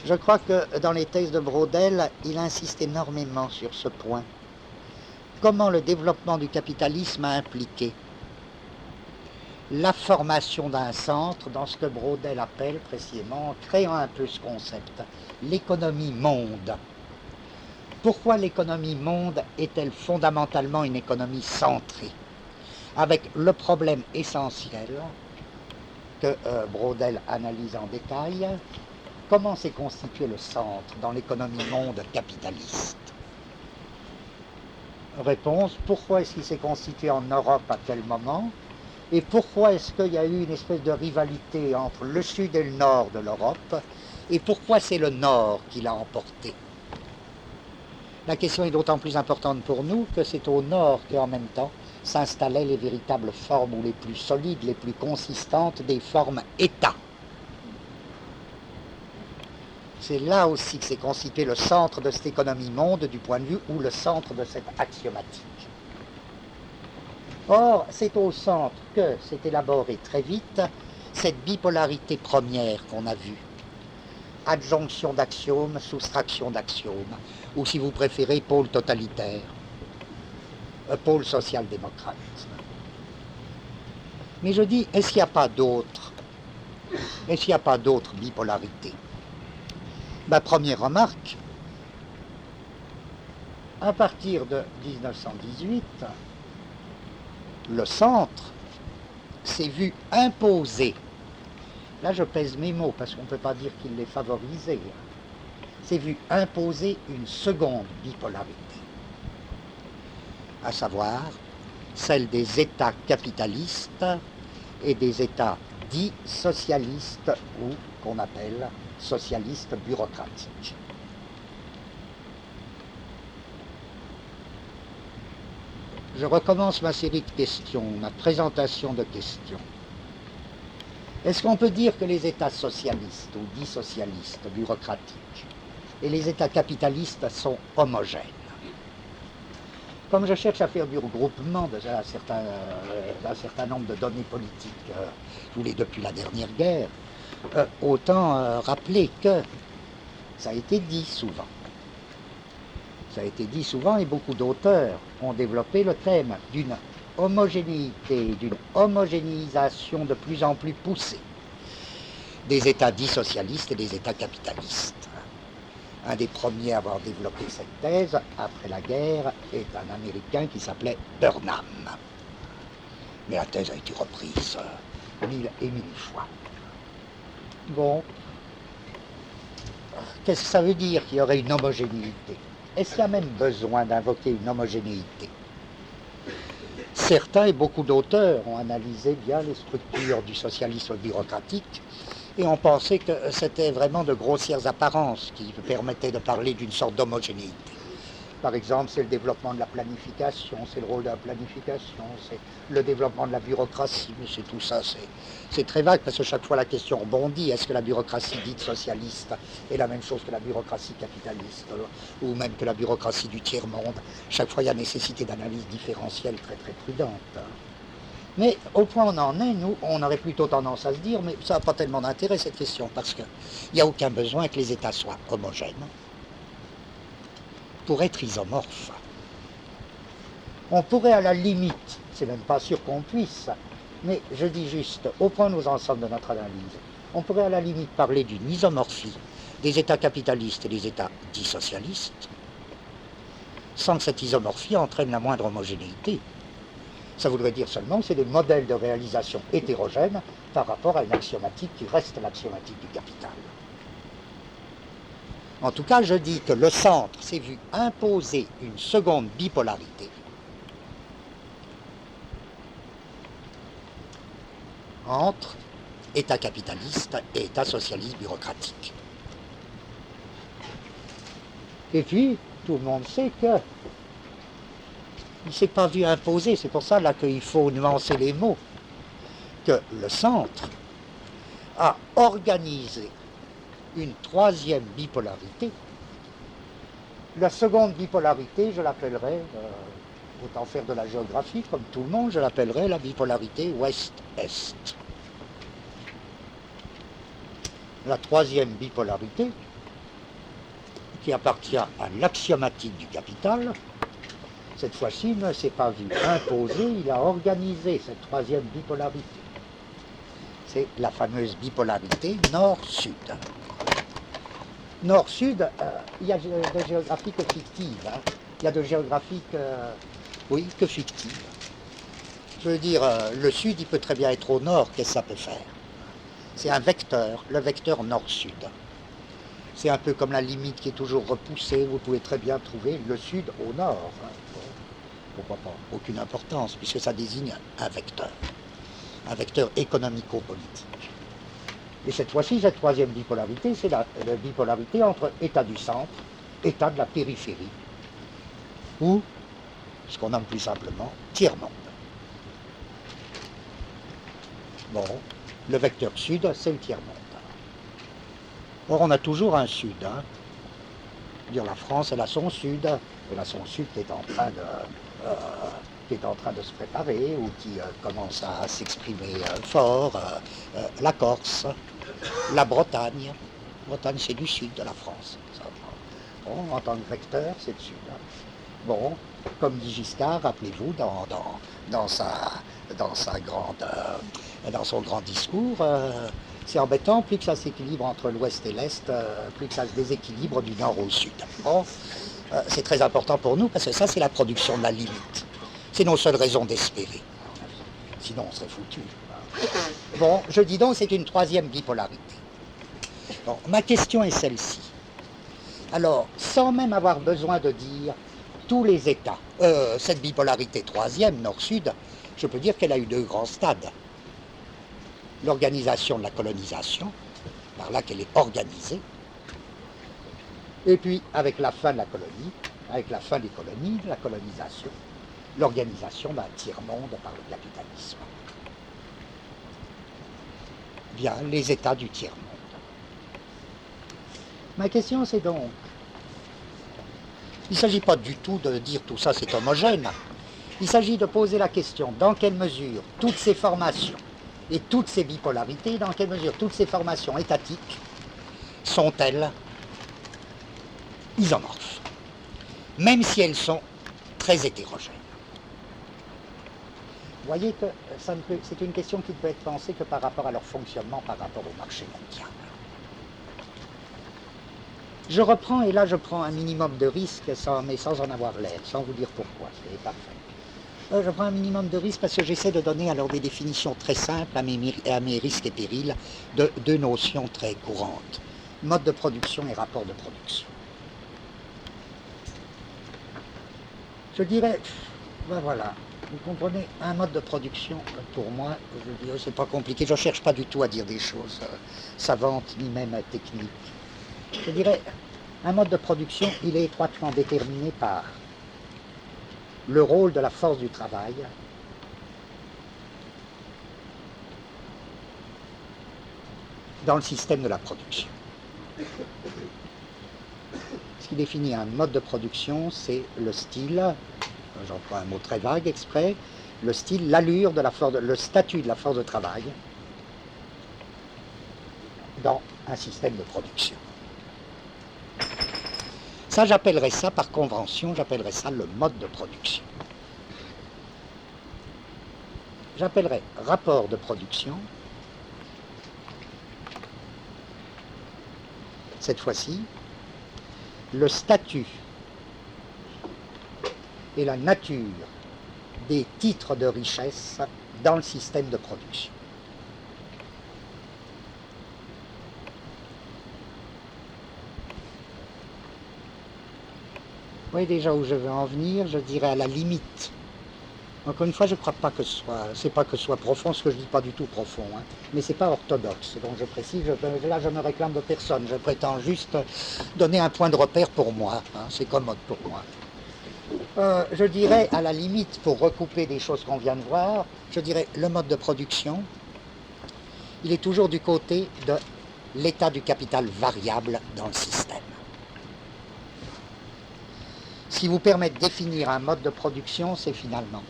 je crois que dans les thèses de Braudel, il insiste énormément sur ce point. Comment le développement du capitalisme a impliqué la formation d'un centre dans ce que Braudel appelle précisément, en créant un peu ce concept, l'économie monde. Pourquoi l'économie monde est-elle fondamentalement une économie centrée? Avec le problème essentiel que Braudel analyse en détail, comment s'est constitué le centre dans l'économie monde capitaliste? Réponse, pourquoi est-ce qu'il s'est constitué en Europe à tel moment? Et pourquoi est-ce qu'il y a eu une espèce de rivalité entre le sud et le nord de l'Europe? Et pourquoi c'est le nord qui l'a emporté? La question est d'autant plus importante pour nous que c'est au nord qu'en même temps s'installaient les véritables formes, ou les plus solides, les plus consistantes des formes État. C'est là aussi que s'est constitué le centre de cette économie monde du point de vue, ou le centre de cette axiomatique. Or, c'est au centre que s'est élaborée très vite cette bipolarité première qu'on a vue. adjonction d'axiomes, soustraction d'axiomes, ou si vous préférez, pôle totalitaire, pôle social-démocrate. Mais je dis, est-ce qu'il n'y a pas d'autres bipolarités? Ma première remarque, à partir de 1918, le centre s'est vu imposer, là je pèse mes mots parce qu'on ne peut pas dire qu'il l'ait favorisé, s'est vu imposer une seconde bipolarité, à savoir celle des États capitalistes et des États dits socialistes ou qu'on appelle socialistes bureaucratiques. Je recommence ma série de questions, ma présentation de questions. Est-ce qu'on peut dire que les États socialistes ou dits socialistes bureaucratiques et les États capitalistes sont homogènes? Comme je cherche à faire du regroupement d'un certain nombre de données politiques, je vous l'ai depuis la dernière guerre, autant rappeler que ça a été dit souvent. Ça a été dit souvent et beaucoup d'auteurs ont développé le thème d'une homogénéité, d'une homogénéisation de plus en plus poussée des États dits socialistes et des États capitalistes. Un des premiers à avoir développé cette thèse après la guerre est un Américain qui s'appelait Burnham. Mais la thèse a été reprise 1000 et 1000 fois. Bon, qu'est-ce que ça veut dire qu'il y aurait une homogénéité? Est-ce qu'il y a même besoin d'invoquer une homogénéité? Certains et beaucoup d'auteurs ont analysé bien les structures du socialisme bureaucratique et ont pensé que c'était vraiment de grossières apparences qui permettaient de parler d'une sorte d'homogénéité. Par exemple, c'est le développement de la planification, c'est le rôle de la planification, c'est le développement de la bureaucratie, mais c'est tout ça, c'est très vague parce que chaque fois la question rebondit. Est-ce que la bureaucratie dite socialiste est la même chose que la bureaucratie capitaliste ou même que la bureaucratie du tiers-monde? Chaque fois, il y a nécessité d'analyse différentielle très très prudente. Mais au point où on en est, nous, on aurait plutôt tendance à se dire, mais ça n'a pas tellement d'intérêt cette question, parce qu'il n'y a aucun besoin que les États soient homogènes pour être isomorphes. On pourrait à la limite, c'est même pas sûr qu'on puisse, mais je dis juste, au point où nous en sommes de notre analyse, on pourrait à la limite parler d'une isomorphie des États capitalistes et des États dits socialistes, sans que cette isomorphie entraîne la moindre homogénéité. Ça voudrait dire seulement que c'est des modèles de réalisation hétérogènes par rapport à une axiomatique qui reste l'axiomatique du capital. En tout cas, je dis que le centre s'est vu imposer une seconde bipolarité entre État capitaliste et État socialiste bureaucratique. Et puis, tout le monde sait que il ne s'est pas vu imposer, c'est pour ça là qu'il faut nuancer les mots, que le centre a organisé une troisième bipolarité. La seconde bipolarité, je l'appellerai, autant faire de la géographie comme tout le monde, je l'appellerai la bipolarité ouest-est. La troisième bipolarité, qui appartient à l'axiomatique du capital, cette fois-ci ne s'est pas vu imposer, il a organisé cette troisième bipolarité. C'est la fameuse bipolarité nord-sud. Nord-sud, il y a de géographie que fictive. Il y a de géographie que fictive. Je veux dire, le sud, il peut très bien être au nord, qu'est-ce que ça peut faire? C'est un vecteur, le vecteur nord-sud. C'est un peu comme la limite qui est toujours repoussée, vous pouvez très bien trouver le sud au nord. Pourquoi pas? Aucune importance, puisque ça désigne un vecteur économico-politique. Et cette fois-ci, cette troisième bipolarité, c'est la bipolarité entre État du centre, État de la périphérie, ou, ce qu'on nomme plus simplement, tiers-monde. Bon, le vecteur sud, c'est le tiers-monde. Or, on a toujours un sud. Dire la France, elle a son sud, qui est en train de se préparer ou qui commence à s'exprimer fort, la Corse, la Bretagne, Bretagne, c'est du sud de la France. Ça. Bon, en tant que vecteur, c'est le sud. Hein. Bon, comme dit Giscard, rappelez-vous, dans son grand discours, c'est embêtant, plus que ça s'équilibre entre l'ouest et l'est, plus que ça se déséquilibre du nord au sud. Bon, c'est très important pour nous, parce que ça, c'est la production de la limite. C'est nos seules raisons d'espérer. Sinon, on serait foutu. Bon, je dis donc, c'est une troisième bipolarité. Bon, ma question est celle-ci. Alors, sans même avoir besoin de dire tous les États, cette bipolarité troisième, nord-sud, je peux dire qu'elle a eu deux grands stades. L'organisation de la colonisation, par là qu'elle est organisée, et puis avec la fin de la colonie, avec la fin des colonies, de la colonisation, l'organisation d'un tiers-monde par le capitalisme. Bien, les États du tiers-monde. Ma question c'est donc, il ne s'agit pas du tout de dire tout ça c'est homogène, il s'agit de poser la question dans quelle mesure toutes ces formations et toutes ces bipolarités, dans quelle mesure toutes ces formations étatiques sont-elles isomorphes, même si elles sont très hétérogènes. Vous voyez que c'est une question qui ne peut être pensée que par rapport à leur fonctionnement, par rapport au marché mondial. Je reprends, et là je prends un minimum de risque, mais sans en avoir l'air, sans vous dire pourquoi, c'est parfait. Je prends un minimum de risque parce que j'essaie de donner alors des définitions très simples à mes risques et périls de deux notions très courantes, mode de production et rapport de production. Je dirais, ben voilà, vous comprenez, un mode de production, pour moi, je dirais, c'est pas compliqué, je ne cherche pas du tout à dire des choses savantes, ni même techniques. Je dirais, un mode de production, il est étroitement déterminé par le rôle de la force du travail, dans le système de la production. Ce qui définit un mode de production, c'est le style, j'emploie un mot très vague exprès, le style, l'allure de la force, le statut de la force de travail dans un système de production. Ça, j'appellerais ça, par convention, j'appellerais ça le mode de production. J'appellerais rapport de production, cette fois-ci, le statut et la nature des titres de richesse dans le système de production. Vous voyez déjà où je veux en venir, je dirais à la limite. Encore une fois, je ne crois pas que ce soit profond, ce que je ne dis pas du tout profond, hein, mais ce n'est pas orthodoxe. Donc je précise, là je me réclame de personne, je prétends juste donner un point de repère pour moi, hein, c'est commode pour moi. Je dirais à la limite, pour recouper des choses qu'on vient de voir, je dirais le mode de production, il est toujours du côté de l'état du capital variable dans le système. Ce qui vous permet de définir un mode de production, c'est finalement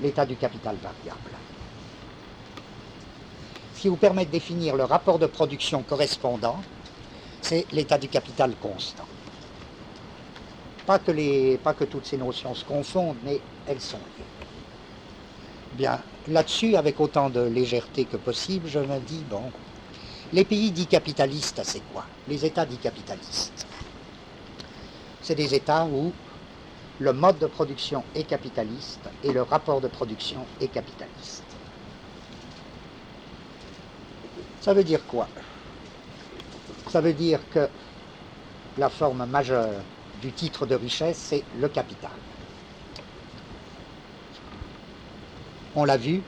l'état du capital variable. Ce qui vous permet de définir le rapport de production correspondant, c'est l'état du capital constant. Pas que toutes ces notions se confondent, mais elles sont liées. Bien, là-dessus, avec autant de légèreté que possible, je me dis, bon, les pays dits capitalistes, c'est quoi? Les États dits capitalistes. C'est des États où le mode de production est capitaliste et le rapport de production est capitaliste. Ça veut dire quoi? Ça veut dire que la forme majeure du titre de richesse, c'est le capital. On l'a vu,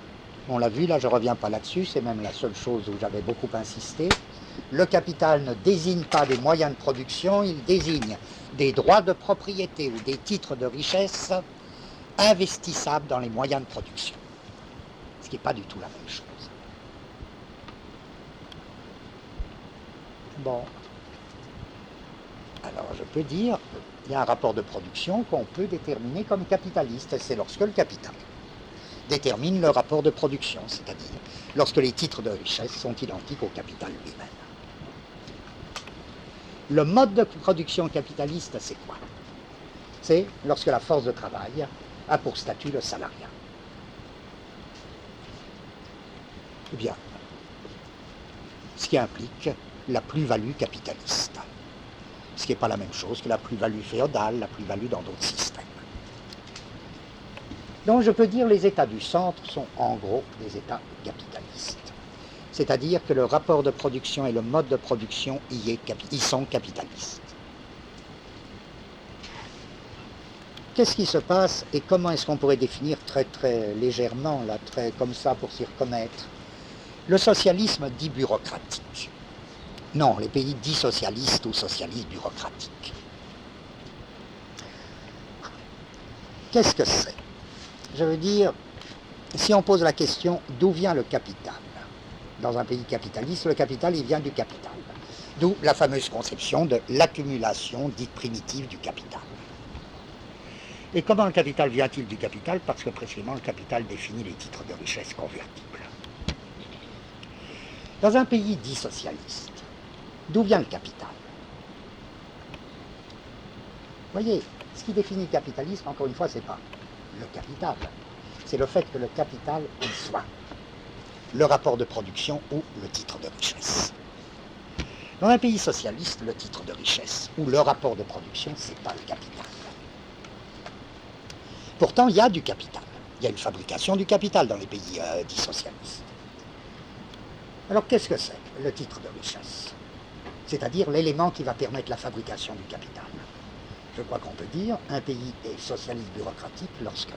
là je ne reviens pas là-dessus, c'est même la seule chose où j'avais beaucoup insisté. Le capital ne désigne pas des moyens de production, il désigne des droits de propriété ou des titres de richesse investissables dans les moyens de production. Ce qui n'est pas du tout la même chose. Bon. Alors je peux dire, il y a un rapport de production qu'on peut déterminer comme capitaliste, c'est lorsque le capital détermine le rapport de production, c'est-à-dire lorsque les titres de richesse sont identiques au capital lui-même. Le mode de production capitaliste, c'est quoi? C'est lorsque la force de travail a pour statut le salariat. Eh bien, ce qui implique la plus-value capitaliste, ce qui n'est pas la même chose que la plus-value féodale, la plus-value dans d'autres systèmes. Donc je peux dire que les États du centre sont en gros des États capitalistes. C'est-à-dire que le rapport de production et le mode de production y sont capitalistes. Qu'est-ce qui se passe et comment est-ce qu'on pourrait définir très très légèrement, là, très comme ça pour s'y reconnaître, le socialisme dit bureaucratique? Non, les pays dits socialistes ou socialistes bureaucratiques. Qu'est-ce que c'est? Je veux dire, si on pose la question d'où vient le capital? Dans un pays capitaliste, le capital, il vient du capital. D'où la fameuse conception de l'accumulation dite primitive du capital. Et comment le capital vient-il du capital? Parce que précisément, le capital définit les titres de richesse convertibles. Dans un pays dit socialiste, d'où vient le capital? Vous voyez, ce qui définit le capitalisme, encore une fois, ce n'est pas le capital. C'est le fait que le capital il soit le rapport de production ou le titre de richesse. Dans un pays socialiste, le titre de richesse ou le rapport de production, ce n'est pas le capital. Pourtant, il y a du capital. Il y a une fabrication du capital dans les pays dits socialistes. Alors, qu'est-ce que c'est, le titre de richesse? C'est-à-dire l'élément qui va permettre la fabrication du capital. Je crois qu'on peut dire un pays est socialiste bureaucratique lorsque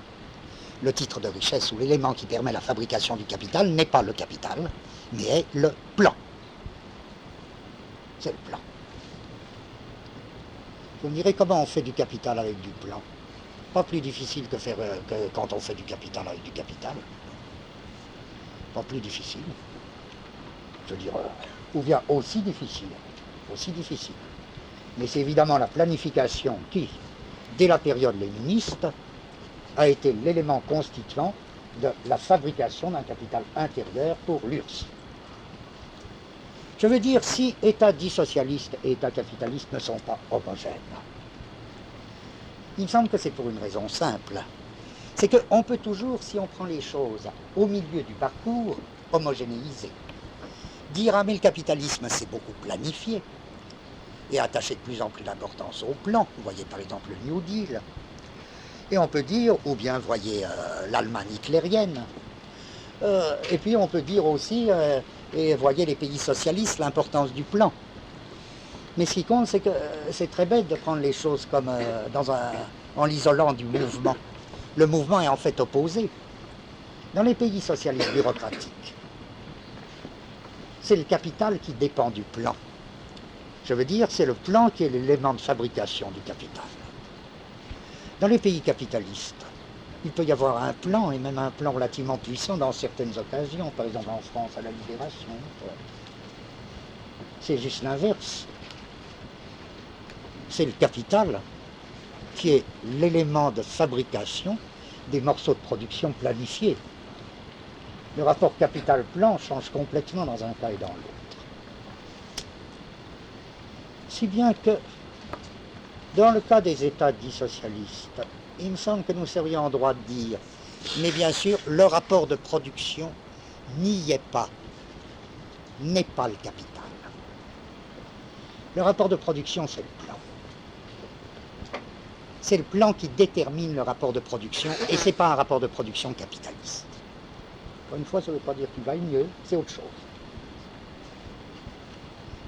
le titre de richesse ou l'élément qui permet la fabrication du capital n'est pas le capital, mais est le plan. C'est le plan. Vous me direz comment on fait du capital avec du plan? Pas plus difficile que quand on fait du capital avec du capital. Pas plus difficile. Je veux dire, ou bien aussi difficile. Aussi difficile. Mais c'est évidemment la planification qui, dès la période léniniste, a été l'élément constituant de la fabrication d'un capital intérieur pour l'URSS. Je veux dire, si État dit socialiste et État capitaliste ne sont pas homogènes, il me semble que c'est pour une raison simple. C'est qu'on peut toujours, si on prend les choses au milieu du parcours, homogénéiser. Dire, ah mais le capitalisme c'est beaucoup planifié et attacher de plus en plus d'importance au plan. Vous voyez par exemple le New Deal. Et on peut dire, ou bien voyez l'Allemagne hitlérienne. Et puis on peut dire aussi, et voyez les pays socialistes, l'importance du plan. Mais ce qui compte, c'est que c'est très bête de prendre les choses comme en l'isolant du mouvement. Le mouvement est en fait opposé. Dans les pays socialistes bureaucratiques, c'est le capital qui dépend du plan. Je veux dire, c'est le plan qui est l'élément de fabrication du capital. Dans les pays capitalistes, il peut y avoir un plan, et même un plan relativement puissant dans certaines occasions, par exemple en France à la Libération. C'est juste l'inverse. C'est le capital qui est l'élément de fabrication des morceaux de production planifiés. Le rapport capital-plan change complètement dans un cas et dans l'autre. Si bien que, dans le cas des États dits socialistes, il me semble que nous serions en droit de dire, mais bien sûr, le rapport de production n'y est pas, n'est pas le capital. Le rapport de production, c'est le plan. C'est le plan qui détermine le rapport de production, et ce n'est pas un rapport de production capitaliste. Encore une fois, ça ne veut pas dire qu'il vaille mieux, c'est autre chose.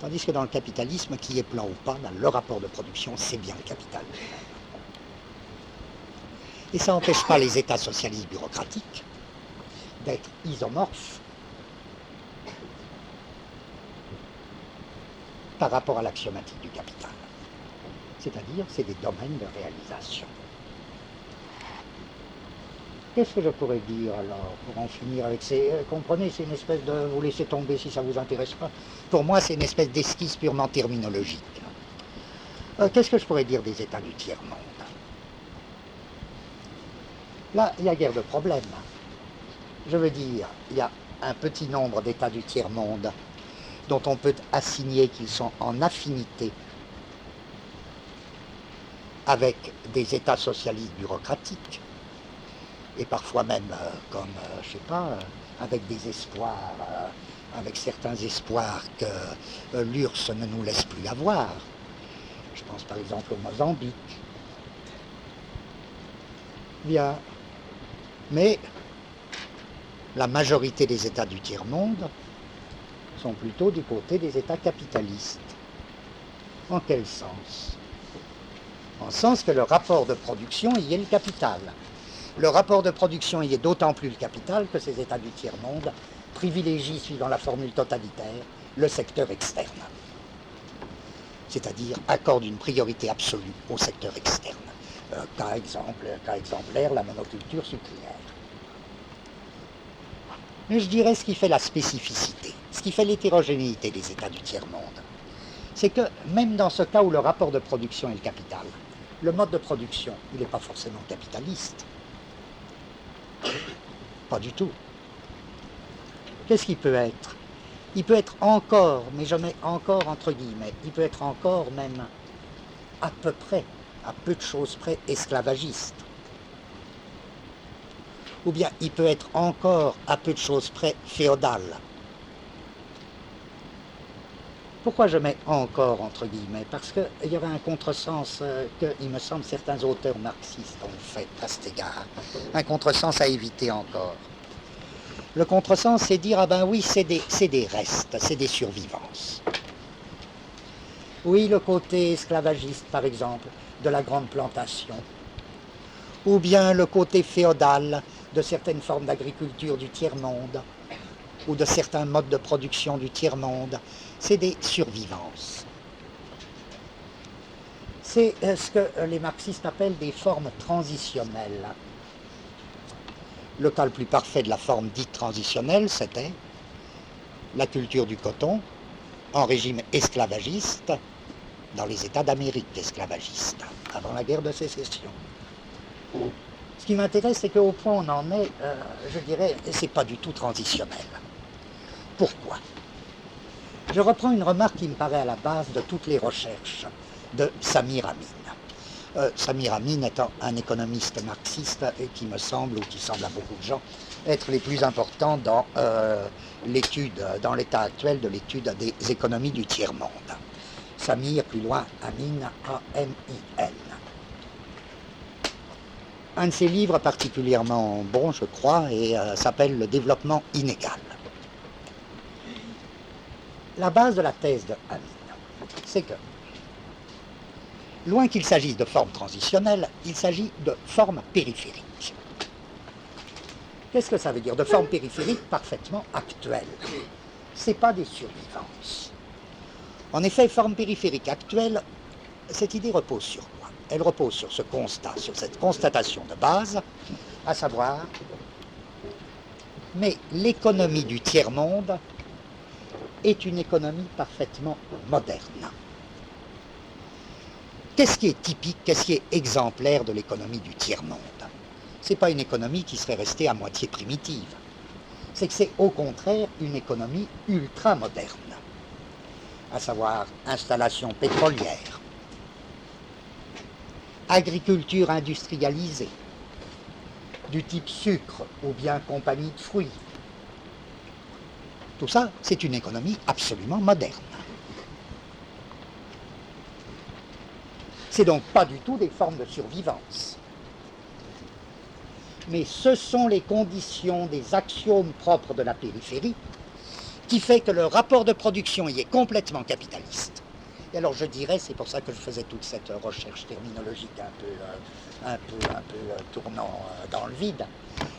Tandis que dans le capitalisme, qu'il y ait plan ou pas, dans le rapport de production, c'est bien le capital. Et ça n'empêche pas les États socialistes bureaucratiques d'être isomorphes par rapport à l'axiomatique du capital. C'est-à-dire, c'est des domaines de réalisation. Qu'est-ce que je pourrais dire alors, pour en finir avec ces... comprenez, c'est une espèce de... Vous laissez tomber si ça ne vous intéresse pas. Pour moi, c'est une espèce d'esquisse purement terminologique. Qu'est-ce que je pourrais dire des États du tiers-monde? Là, il y a guère de problème. Je veux dire, il y a un petit nombre d'États du tiers-monde dont on peut assigner qu'ils sont en affinité avec des États socialistes bureaucratiques, et parfois même comme, je sais pas, avec des espoirs, avec certains espoirs que l'URSS ne nous laisse plus avoir. Je pense par exemple au Mozambique. Bien. Mais la majorité des États du tiers-monde sont plutôt du côté des États capitalistes. En quel sens? En sens que le rapport de production y est le capital. Le rapport de production y est d'autant plus le capital que ces États du tiers-monde privilégient, suivant la formule totalitaire, le secteur externe. C'est-à-dire accordent une priorité absolue au secteur externe. Cas exemplaire, la monoculture sucrière. Mais je dirais ce qui fait la spécificité, ce qui fait l'hétérogénéité des États du tiers-monde, c'est que même dans ce cas où le rapport de production est le capital, le mode de production, il n'est pas forcément capitaliste. Pas du tout. Qu'est-ce qu'il peut être? Il peut être encore, mais je mets encore entre guillemets, il peut être encore même à peu près, à peu de choses près, esclavagiste. Ou bien il peut être encore à peu de choses près féodal. Pourquoi je mets encore entre guillemets? Parce qu'il y aurait un contresens que, il me semble, certains auteurs marxistes ont fait à cet égard. Un contresens à éviter encore. Le contresens, c'est dire, ah ben oui, c'est des restes, c'est des survivances. Oui, le côté esclavagiste, par exemple, de la grande plantation. Ou bien le côté féodal de certaines formes d'agriculture du tiers-monde, ou de certains modes de production du tiers-monde. C'est des survivances. C'est ce que les marxistes appellent des formes transitionnelles. Le cas le plus parfait de la forme dite transitionnelle, c'était la culture du coton en régime esclavagiste dans les États d'Amérique esclavagistes, avant la guerre de sécession. Ce qui m'intéresse, c'est qu'au point où on en est, je dirais, c'est pas du tout transitionnel. Pourquoi? Je reprends une remarque qui me paraît à la base de toutes les recherches de Samir Amin. Samir Amin étant un économiste marxiste et qui me semble, ou qui semble à beaucoup de gens, être les plus importants dans l'étude, dans l'état actuel de l'étude des économies du tiers-monde. Samir, plus loin, Amin, A-M-I-N. Un de ses livres particulièrement bon, je crois, et s'appelle « Le développement inégal ». La base de la thèse de Amin, c'est que, loin qu'il s'agisse de formes transitionnelles, il s'agit de formes périphériques. Qu'est-ce que ça veut dire? De formes périphériques parfaitement actuelles. Ce n'est pas des survivances. En effet, formes périphériques actuelles, cette idée repose sur quoi? Elle repose sur ce constat, sur cette constatation de base, à savoir, mais l'économie du tiers-monde est une économie parfaitement moderne. Qu'est-ce qui est typique, qu'est-ce qui est exemplaire de l'économie du tiers-monde? Ce n'est pas une économie qui serait restée à moitié primitive. C'est que c'est au contraire une économie ultra-moderne, à savoir installation pétrolière, agriculture industrialisée, du type sucre ou bien compagnie de fruits. Tout ça, c'est une économie absolument moderne. C'est donc pas du tout des formes de survivance. Mais ce sont les conditions des axiomes propres de la périphérie qui fait que le rapport de production y est complètement capitaliste. Et alors je dirais, c'est pour ça que je faisais toute cette recherche terminologique un peu tournant dans le vide,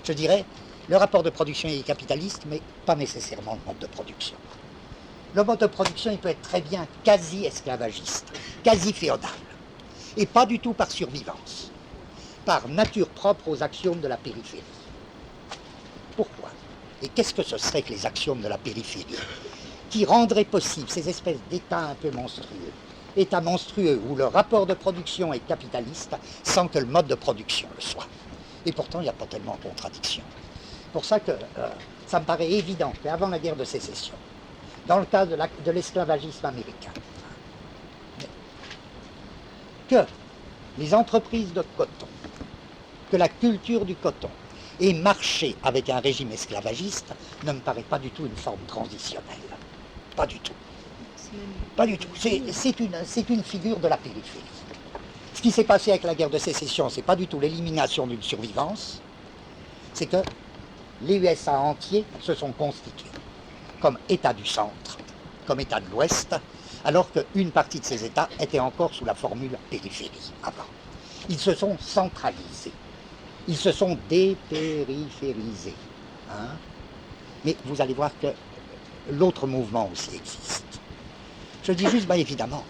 je dirais, le rapport de production est capitaliste, mais pas nécessairement le mode de production. Le mode de production, il peut être très bien quasi-esclavagiste, quasi-féodal, et pas du tout par survivance, par nature propre aux axiomes de la périphérie. Pourquoi? Et qu'est-ce que ce serait que les axiomes de la périphérie qui rendraient possible ces espèces d'états un peu monstrueux, états monstrueux où le rapport de production est capitaliste sans que le mode de production le soit. Et pourtant, il n'y a pas tellement de contradiction. C'est pour ça que ça me paraît évident qu'avant la guerre de sécession, dans le cas de l'esclavagisme américain, que les entreprises de coton, que la culture du coton et marcher avec un régime esclavagiste ne me paraît pas du tout une forme transitionnelle. Pas du tout. Pas du tout. C'est une figure de la périphérie. Ce qui s'est passé avec la guerre de sécession, c'est pas du tout l'élimination d'une survivance, c'est que les USA entiers se sont constitués comme État du centre, comme État de l'Ouest, alors qu'une partie de ces États était encore sous la formule périphérie avant. Ils se sont centralisés, ils se sont dépériphérisés. Hein? Mais vous allez voir que l'autre mouvement aussi existe. Je dis juste, évidemment,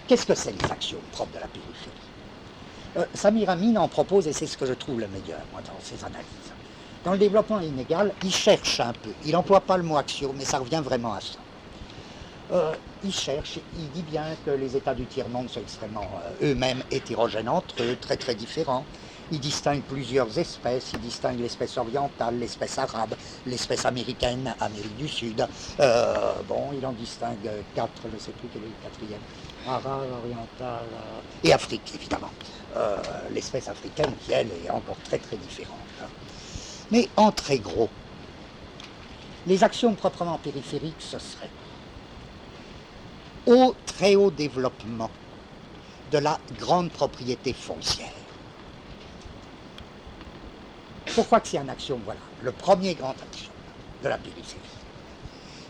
qu'est-ce que c'est les actions propres de la périphérie? Samir Amin en propose, et c'est ce que je trouve le meilleur, moi, dans ses analyses. Dans le développement inégal, il cherche un peu, il n'emploie pas le mot action, mais ça revient vraiment à ça. Il cherche, il dit bien que les États du tiers-monde sont extrêmement eux-mêmes hétérogènes entre eux, très très différents. Il distingue plusieurs espèces, il distingue l'espèce orientale, l'espèce arabe, l'espèce américaine, Amérique du Sud. Il en distingue 4, je ne sais plus quel est le quatrième. Arabe, oriental et Afrique, évidemment. L'espèce africaine qui, elle, est encore très très différente. Hein. Mais en très gros, les actions proprement périphériques, ce serait au très haut développement de la grande propriété foncière. Pourquoi que c'est une action, voilà, le premier grand action de la périphérie.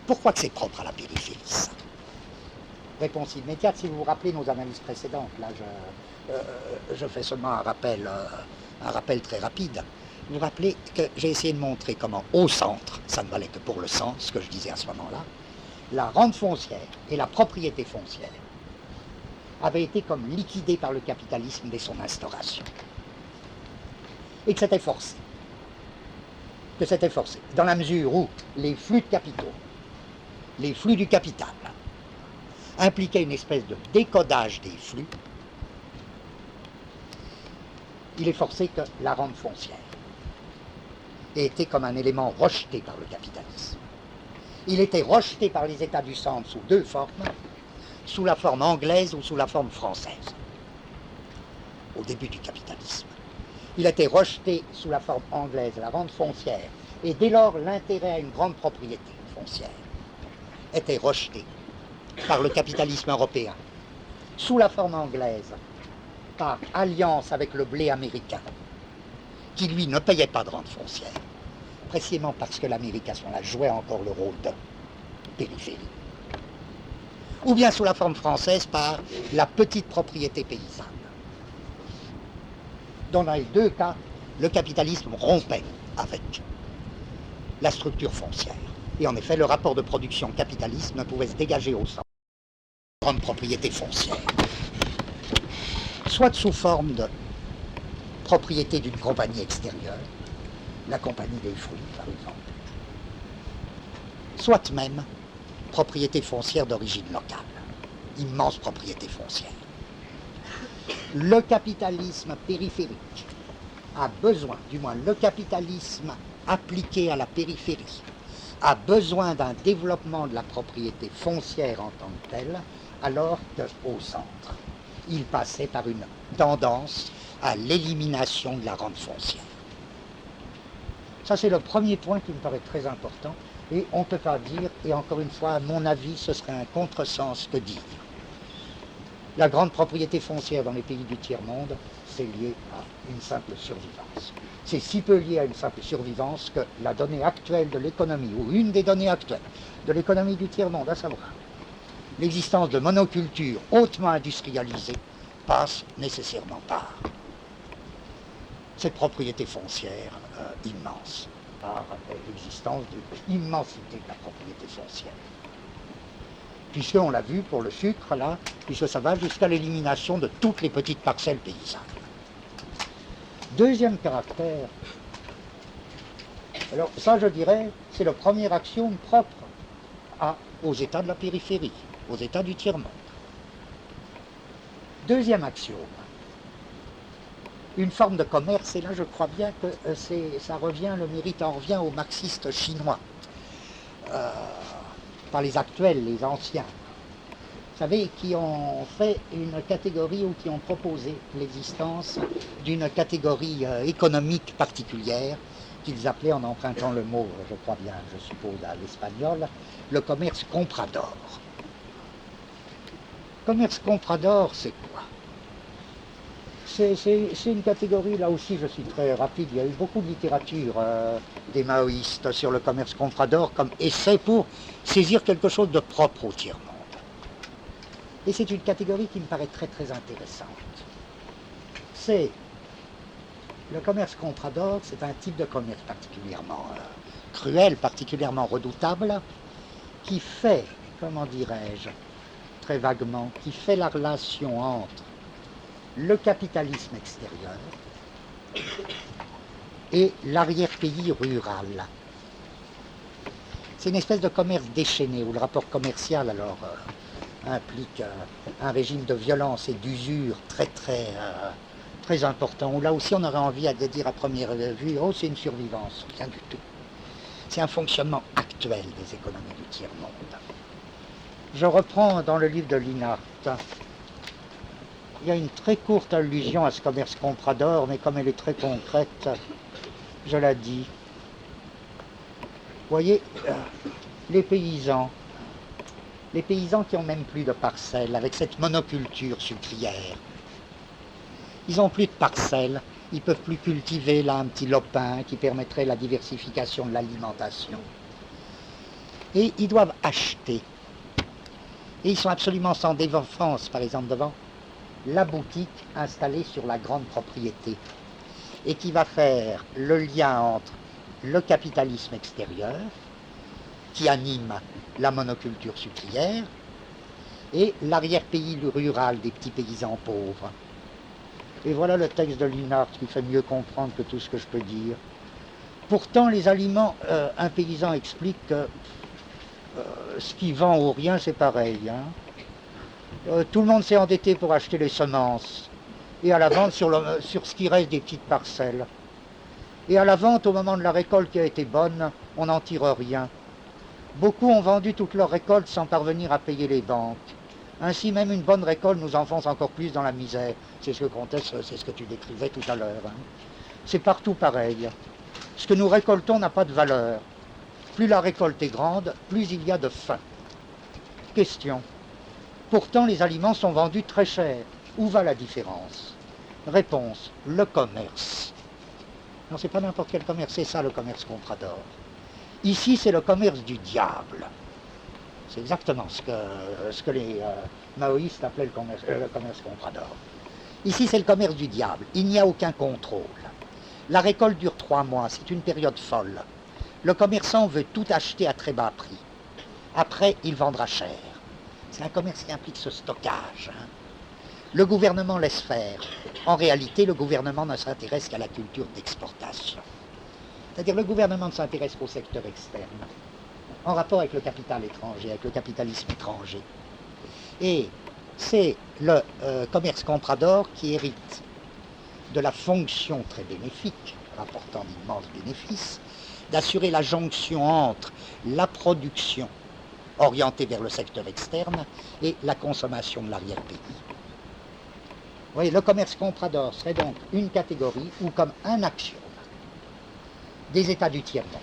Pourquoi que c'est propre à la périphérie, ça? Réponse immédiate, si vous vous rappelez nos analyses précédentes, là je fais seulement un rappel très rapide. Vous vous rappelez que j'ai essayé de montrer comment, au centre, ça ne valait que pour le sens, ce que je disais à ce moment-là, la rente foncière et la propriété foncière avaient été comme liquidées par le capitalisme dès son instauration. Et que c'était forcé. Dans la mesure où les flux de capitaux, les flux du capital, impliquaient une espèce de décodage des flux, il est forcé que la rente foncière ait été comme un élément rejeté par le capitalisme. Il était rejeté par les États du centre sous deux formes, sous la forme anglaise ou sous la forme française, au début du capitalisme. Il a été rejeté sous la forme anglaise, la rente foncière, et dès lors l'intérêt à une grande propriété foncière était rejeté par le capitalisme européen, sous la forme anglaise, par alliance avec le blé américain, qui lui ne payait pas de rente foncière, précisément parce que l'Amérique à ce moment-là jouait encore le rôle de périphérie. Ou bien sous la forme française par la petite propriété paysanne. Dans les deux cas, le capitalisme rompait avec la structure foncière. Et en effet, le rapport de production capitalisme ne pouvait se dégager au centre de grande propriété foncière. Soit sous forme de propriété d'une compagnie extérieure, la compagnie des fruits par exemple, soit même propriété foncière d'origine locale, immense propriété foncière. Le capitalisme périphérique a besoin, du moins le capitalisme appliqué à la périphérie, a besoin d'un développement de la propriété foncière en tant que telle, alors qu'au centre, il passait par une tendance à l'élimination de la rente foncière. Ça, c'est le premier point qui me paraît très important, et on ne peut pas dire, et encore une fois, à mon avis, ce serait un contresens que dire. La grande propriété foncière dans les pays du tiers-monde, c'est lié à une simple survivance. C'est si peu lié à une simple survivance que la donnée actuelle de l'économie, ou une des données actuelles de l'économie du tiers-monde, à savoir l'existence de monocultures hautement industrialisées, passe nécessairement par cette propriété foncière immense, par l'existence de l'immensité de la propriété foncière. Puisqu'on l'a vu pour le sucre, là, puisque ça va jusqu'à l'élimination de toutes les petites parcelles paysannes. Deuxième caractère, alors ça je dirais, c'est la première action propre aux États de la périphérie, aux États du tiers-monde. Deuxième axiome, une forme de commerce, et là je crois bien que ça revient, le mérite en revient aux marxistes chinois, pas les actuels, les anciens, vous savez, qui ont fait une catégorie ou qui ont proposé l'existence d'une catégorie économique particulière qu'ils appelaient, en empruntant le mot, je crois bien, je suppose, à l'espagnol, le commerce comprador. Commerce comprador, c'est quoi? C'est une catégorie, là aussi je suis très rapide, il y a eu beaucoup de littérature des maoïstes sur le commerce comprador comme essai pour saisir quelque chose de propre au tiers-monde. Et c'est une catégorie qui me paraît très très intéressante. C'est le commerce comprador, c'est un type de commerce particulièrement cruel, particulièrement redoutable, qui fait, comment dirais-je, très vaguement, qui fait la relation entre le capitalisme extérieur et l'arrière-pays rural. C'est une espèce de commerce déchaîné où le rapport commercial alors implique un régime de violence et d'usure très important, où là aussi on aurait envie de dire à première vue, oh c'est une survivance, rien du tout. C'est un fonctionnement actuel des économies du tiers-monde. Je reprends dans le livre de Linhart, il y a une très courte allusion à ce commerce comprador, mais comme elle est très concrète, je la dis. Vous voyez, les paysans qui ont même plus de parcelles, avec cette monoculture sucrière, ils n'ont plus de parcelles, ils ne peuvent plus cultiver là un petit lopin qui permettrait la diversification de l'alimentation. Et ils doivent acheter. Et ils sont absolument sans défense, par exemple, devant la boutique installée sur la grande propriété et qui va faire le lien entre le capitalisme extérieur qui anime la monoculture sucrière et l'arrière-pays rural des petits paysans pauvres. Et voilà le texte de Linhart qui fait mieux comprendre que tout ce que je peux dire. Pourtant, les aliments, un paysan explique que ce qui vend ou rien, c'est pareil. Tout le monde s'est endetté pour acheter les semences et à la vente sur ce qui reste des petites parcelles. Et à la vente, au moment de la récolte qui a été bonne, on n'en tire rien. Beaucoup ont vendu toute leur récolte sans parvenir à payer les banques. Ainsi, même une bonne récolte nous enfonce encore plus dans la misère. C'est ce que Comtesse, c'est ce que tu décrivais tout à l'heure. C'est partout pareil. Ce que nous récoltons n'a pas de valeur. Plus la récolte est grande, plus il y a de faim. Question. Pourtant, les aliments sont vendus très cher. Où va la différence? Réponse. Le commerce. Non, c'est pas n'importe quel commerce, c'est ça le commerce comprador. Ici, c'est le commerce du diable. C'est exactement ce que les maoïstes appelaient le commerce comprador. Ici, c'est le commerce du diable. Il n'y a aucun contrôle. La récolte dure 3 mois, c'est une période folle. Le commerçant veut tout acheter à très bas prix. Après, il vendra cher. C'est un commerce qui implique ce stockage. Le gouvernement laisse faire. En réalité, le gouvernement ne s'intéresse qu'à la culture d'exportation. C'est-à-dire le gouvernement ne s'intéresse qu'au secteur externe, en rapport avec le capital étranger, avec le capitalisme étranger. Et c'est le commerce comprador qui hérite de la fonction très bénéfique, rapportant d'immenses bénéfices, d'assurer la jonction entre la production orientée vers le secteur externe et la consommation de l'arrière-pays. Vous voyez, le commerce comprador serait donc une catégorie ou comme un axiome des États du tiers-monde.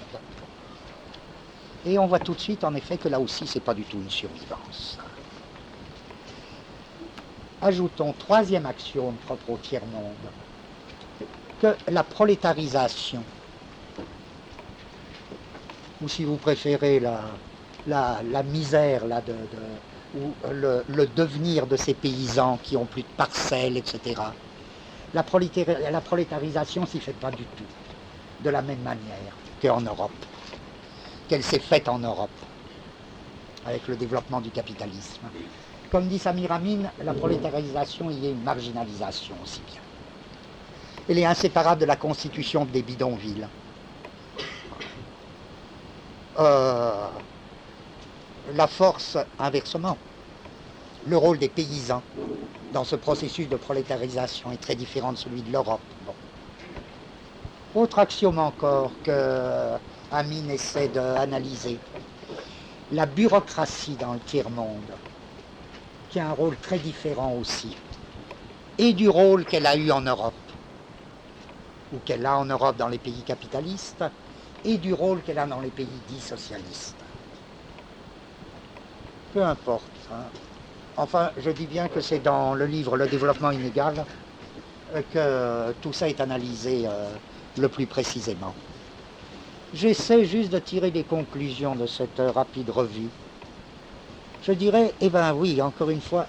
Et on voit tout de suite, en effet, que là aussi, c'est pas du tout une survivance. Ajoutons, troisième axiome propre au tiers-monde, que la prolétarisation, ou si vous préférez la misère là, ou le devenir de ces paysans qui ont plus de parcelles, etc. La prolétarisation s'y fait pas du tout de la même manière qu'en Europe, qu'elle s'est faite en Europe, avec le développement du capitalisme. Comme dit Samir Amin, la prolétarisation y est une marginalisation aussi bien. Elle est inséparable de la constitution des bidonvilles. La force, inversement, le rôle des paysans dans ce processus de prolétarisation est très différent de celui de l'Europe. Bon. Autre axiome encore que Amin essaie d'analyser, la bureaucratie dans le tiers-monde qui a un rôle très différent aussi, et du rôle qu'elle a eu en Europe, ou qu'elle a en Europe dans les pays capitalistes, et du rôle qu'elle a dans les pays dits socialistes. Peu importe. Hein. Enfin, je dis bien que c'est dans le livre Le développement inégal que tout ça est analysé le plus précisément. J'essaie juste de tirer des conclusions de cette rapide revue. Je dirais, eh bien oui, encore une fois,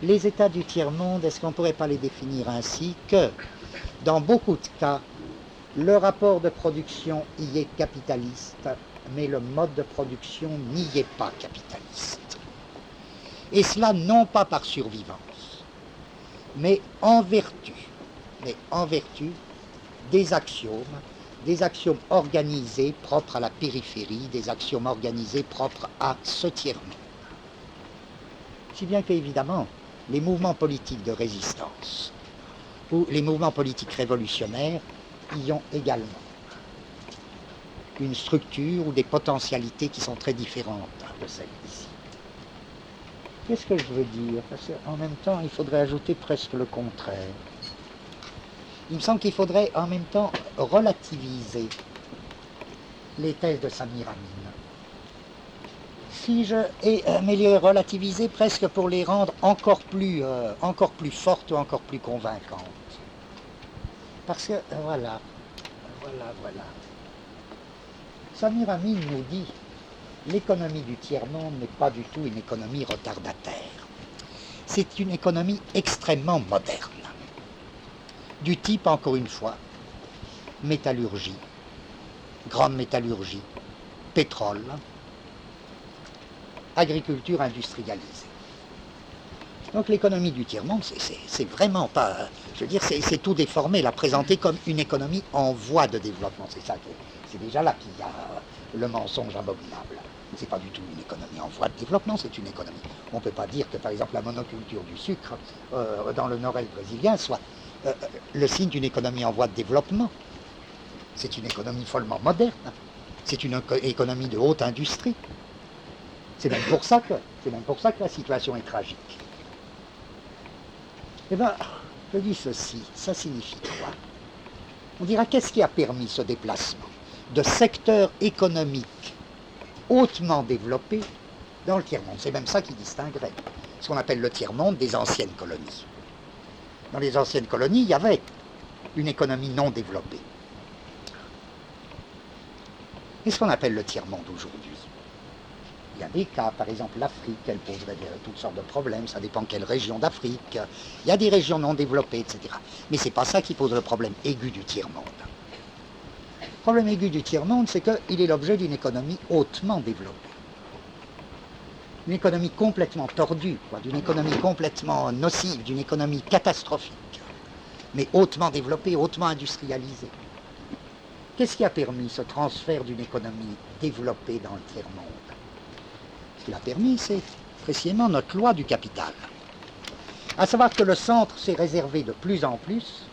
les États du tiers-monde, est-ce qu'on ne pourrait pas les définir ainsi que, dans beaucoup de cas, le rapport de production y est capitaliste, mais le mode de production n'y est pas capitaliste. Et cela non pas par survivance, mais en vertu des axiomes organisés propres à la périphérie, des axiomes organisés propres à ce tiers-monde. Si bien qu'évidemment, les mouvements politiques de résistance ou les mouvements politiques révolutionnaires y ont également une structure ou des potentialités qui sont très différentes de celles d'ici. Qu'est-ce que je veux dire? Parce qu'en même temps, il faudrait ajouter presque le contraire. Il me semble qu'il faudrait en même temps relativiser les thèses de Samir Amin. Mais les relativiser presque pour les rendre encore plus fortes ou encore plus convaincantes. Parce que, voilà. Samir Amin nous dit, l'économie du tiers-monde n'est pas du tout une économie retardataire. C'est une économie extrêmement moderne. Du type, encore une fois, métallurgie, grande métallurgie, pétrole, agriculture industrialisée. Donc l'économie du tiers-monde, c'est vraiment pas... Je veux dire, c'est tout déformé, la présenter comme une économie en voie de développement. C'est ça, c'est déjà là qu'il y a le mensonge abominable. C'est pas du tout une économie en voie de développement, c'est une économie. On ne peut pas dire que, par exemple, la monoculture du sucre dans le nord-est brésilien soit le signe d'une économie en voie de développement. C'est une économie follement moderne. C'est une économie de haute industrie. C'est même pour ça que la situation est tragique. Eh bien, je dis ceci, ça signifie quoi? On dira, qu'est-ce qui a permis ce déplacement de secteurs économiques hautement développés dans le tiers-monde? C'est même ça qui distinguerait ce qu'on appelle le tiers-monde des anciennes colonies. Dans les anciennes colonies, il y avait une économie non développée. Et ce qu'on appelle le tiers-monde aujourd'hui, il y a des cas, par exemple l'Afrique, elle poserait toutes sortes de problèmes, ça dépend quelle région d'Afrique. Il y a des régions non développées, etc. Mais ce n'est pas ça qui pose le problème aigu du tiers-monde. Le problème aigu du tiers-monde, c'est qu'il est l'objet d'une économie hautement développée. Une économie complètement tordue, d'une économie complètement nocive, d'une économie catastrophique, mais hautement développée, hautement industrialisée. Qu'est-ce qui a permis ce transfert d'une économie développée dans le tiers-monde? Ce qui l'a permis, c'est précisément notre loi du capital. À savoir que le centre s'est réservé de plus en plus,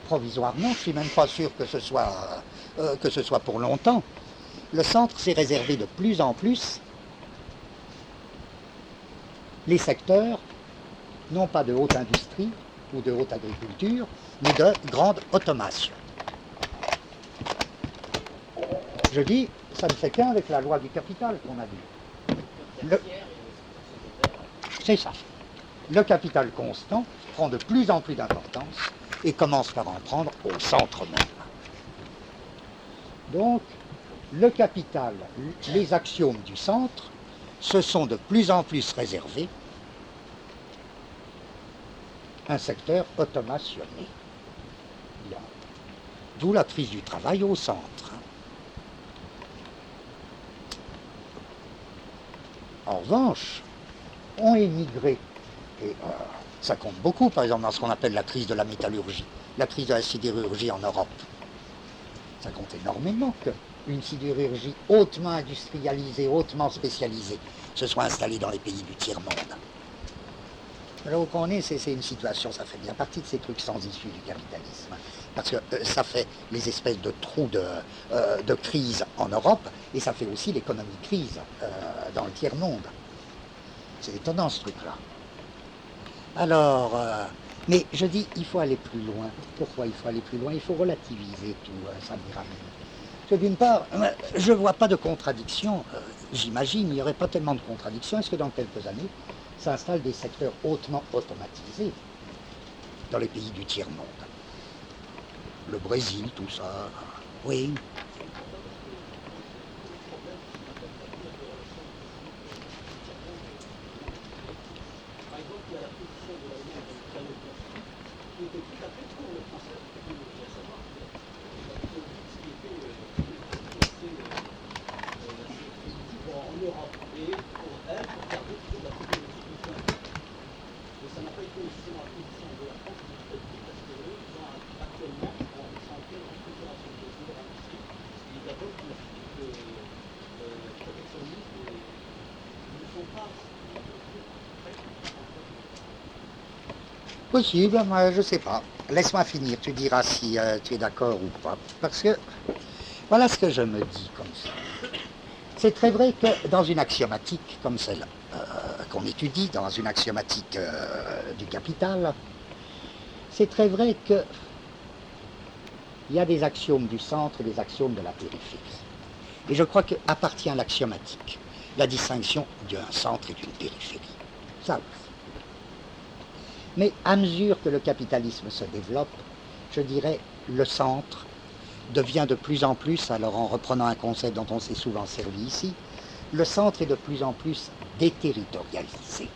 provisoirement, je ne suis même pas sûr que ce soit pour longtemps, le centre s'est réservé de plus en plus les secteurs, non pas de haute industrie ou de haute agriculture, mais de grande automation. Je dis, ça ne fait qu'un avec la loi du capital qu'on a vu. C'est ça. Le capital constant prend de plus en plus d'importance et commence par en prendre au centre même. Donc, le capital, les axiomes du centre, se sont de plus en plus réservés un secteur automationné. Bien. D'où la crise du travail au centre. En revanche, ont émigré, et ça compte beaucoup, par exemple, dans ce qu'on appelle la crise de la métallurgie, la crise de la sidérurgie en Europe. Ça compte énormément qu'une sidérurgie hautement industrialisée, hautement spécialisée, se soit installée dans les pays du tiers-monde. Alors qu'on est, c'est une situation, ça fait bien partie de ces trucs sans issue du capitalisme. Parce que ça fait les espèces de trous de crise en Europe, et ça fait aussi l'économie crise dans le tiers-monde. C'est étonnant ce truc-là. Alors, mais je dis, il faut aller plus loin. Pourquoi il faut aller plus loin? Il faut relativiser tout, Samir Amin. Parce que d'une part, je ne vois pas de contradiction. J'imagine, il n'y aurait pas tellement de contradictions. Est-ce que dans quelques années, s'installent des secteurs hautement automatisés dans les pays du tiers-monde? Le Brésil, tout ça. Oui. Possible, moi je ne sais pas. Laisse-moi finir, tu diras si tu es d'accord ou pas. Parce que voilà ce que je me dis comme ça. C'est très vrai que dans une axiomatique comme celle qu'on étudie, dans une axiomatique du capital, c'est très vrai que il y a des axiomes du centre et des axiomes de la périphérie. Et je crois qu'appartient à l'axiomatique la distinction d'un centre et d'une périphérie. Ça oui. Mais à mesure que le capitalisme se développe, je dirais, le centre devient de plus en plus, alors en reprenant un concept dont on s'est souvent servi ici, le centre est de plus en plus déterritorialisé.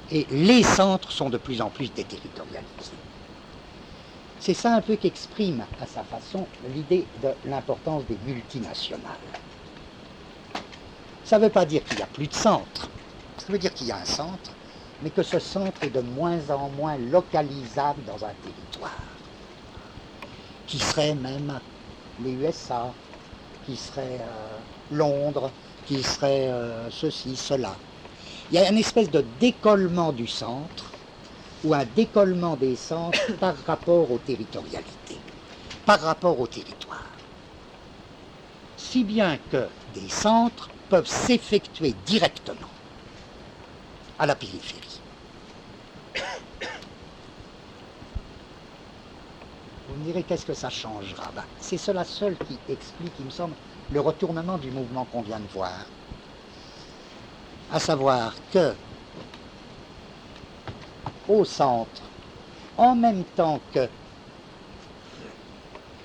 Et les centres sont de plus en plus déterritorialisés. C'est ça un peu qu'exprime à sa façon l'idée de l'importance des multinationales. Ça ne veut pas dire qu'il n'y a plus de centre. Ça veut dire qu'il y a un centre, mais que ce centre est de moins en moins localisable dans un territoire, qui serait même les USA, qui serait Londres, qui serait ceci, cela. Il y a une espèce de décollement du centre, ou un décollement des centres par rapport aux territorialités, par rapport au territoire. Si bien que des centres peuvent s'effectuer directement à la périphérie. Vous me direz qu'est-ce que ça changera? C'est cela seul qui explique, il me semble, le retournement du mouvement qu'on vient de voir. À savoir que, au centre, en même temps que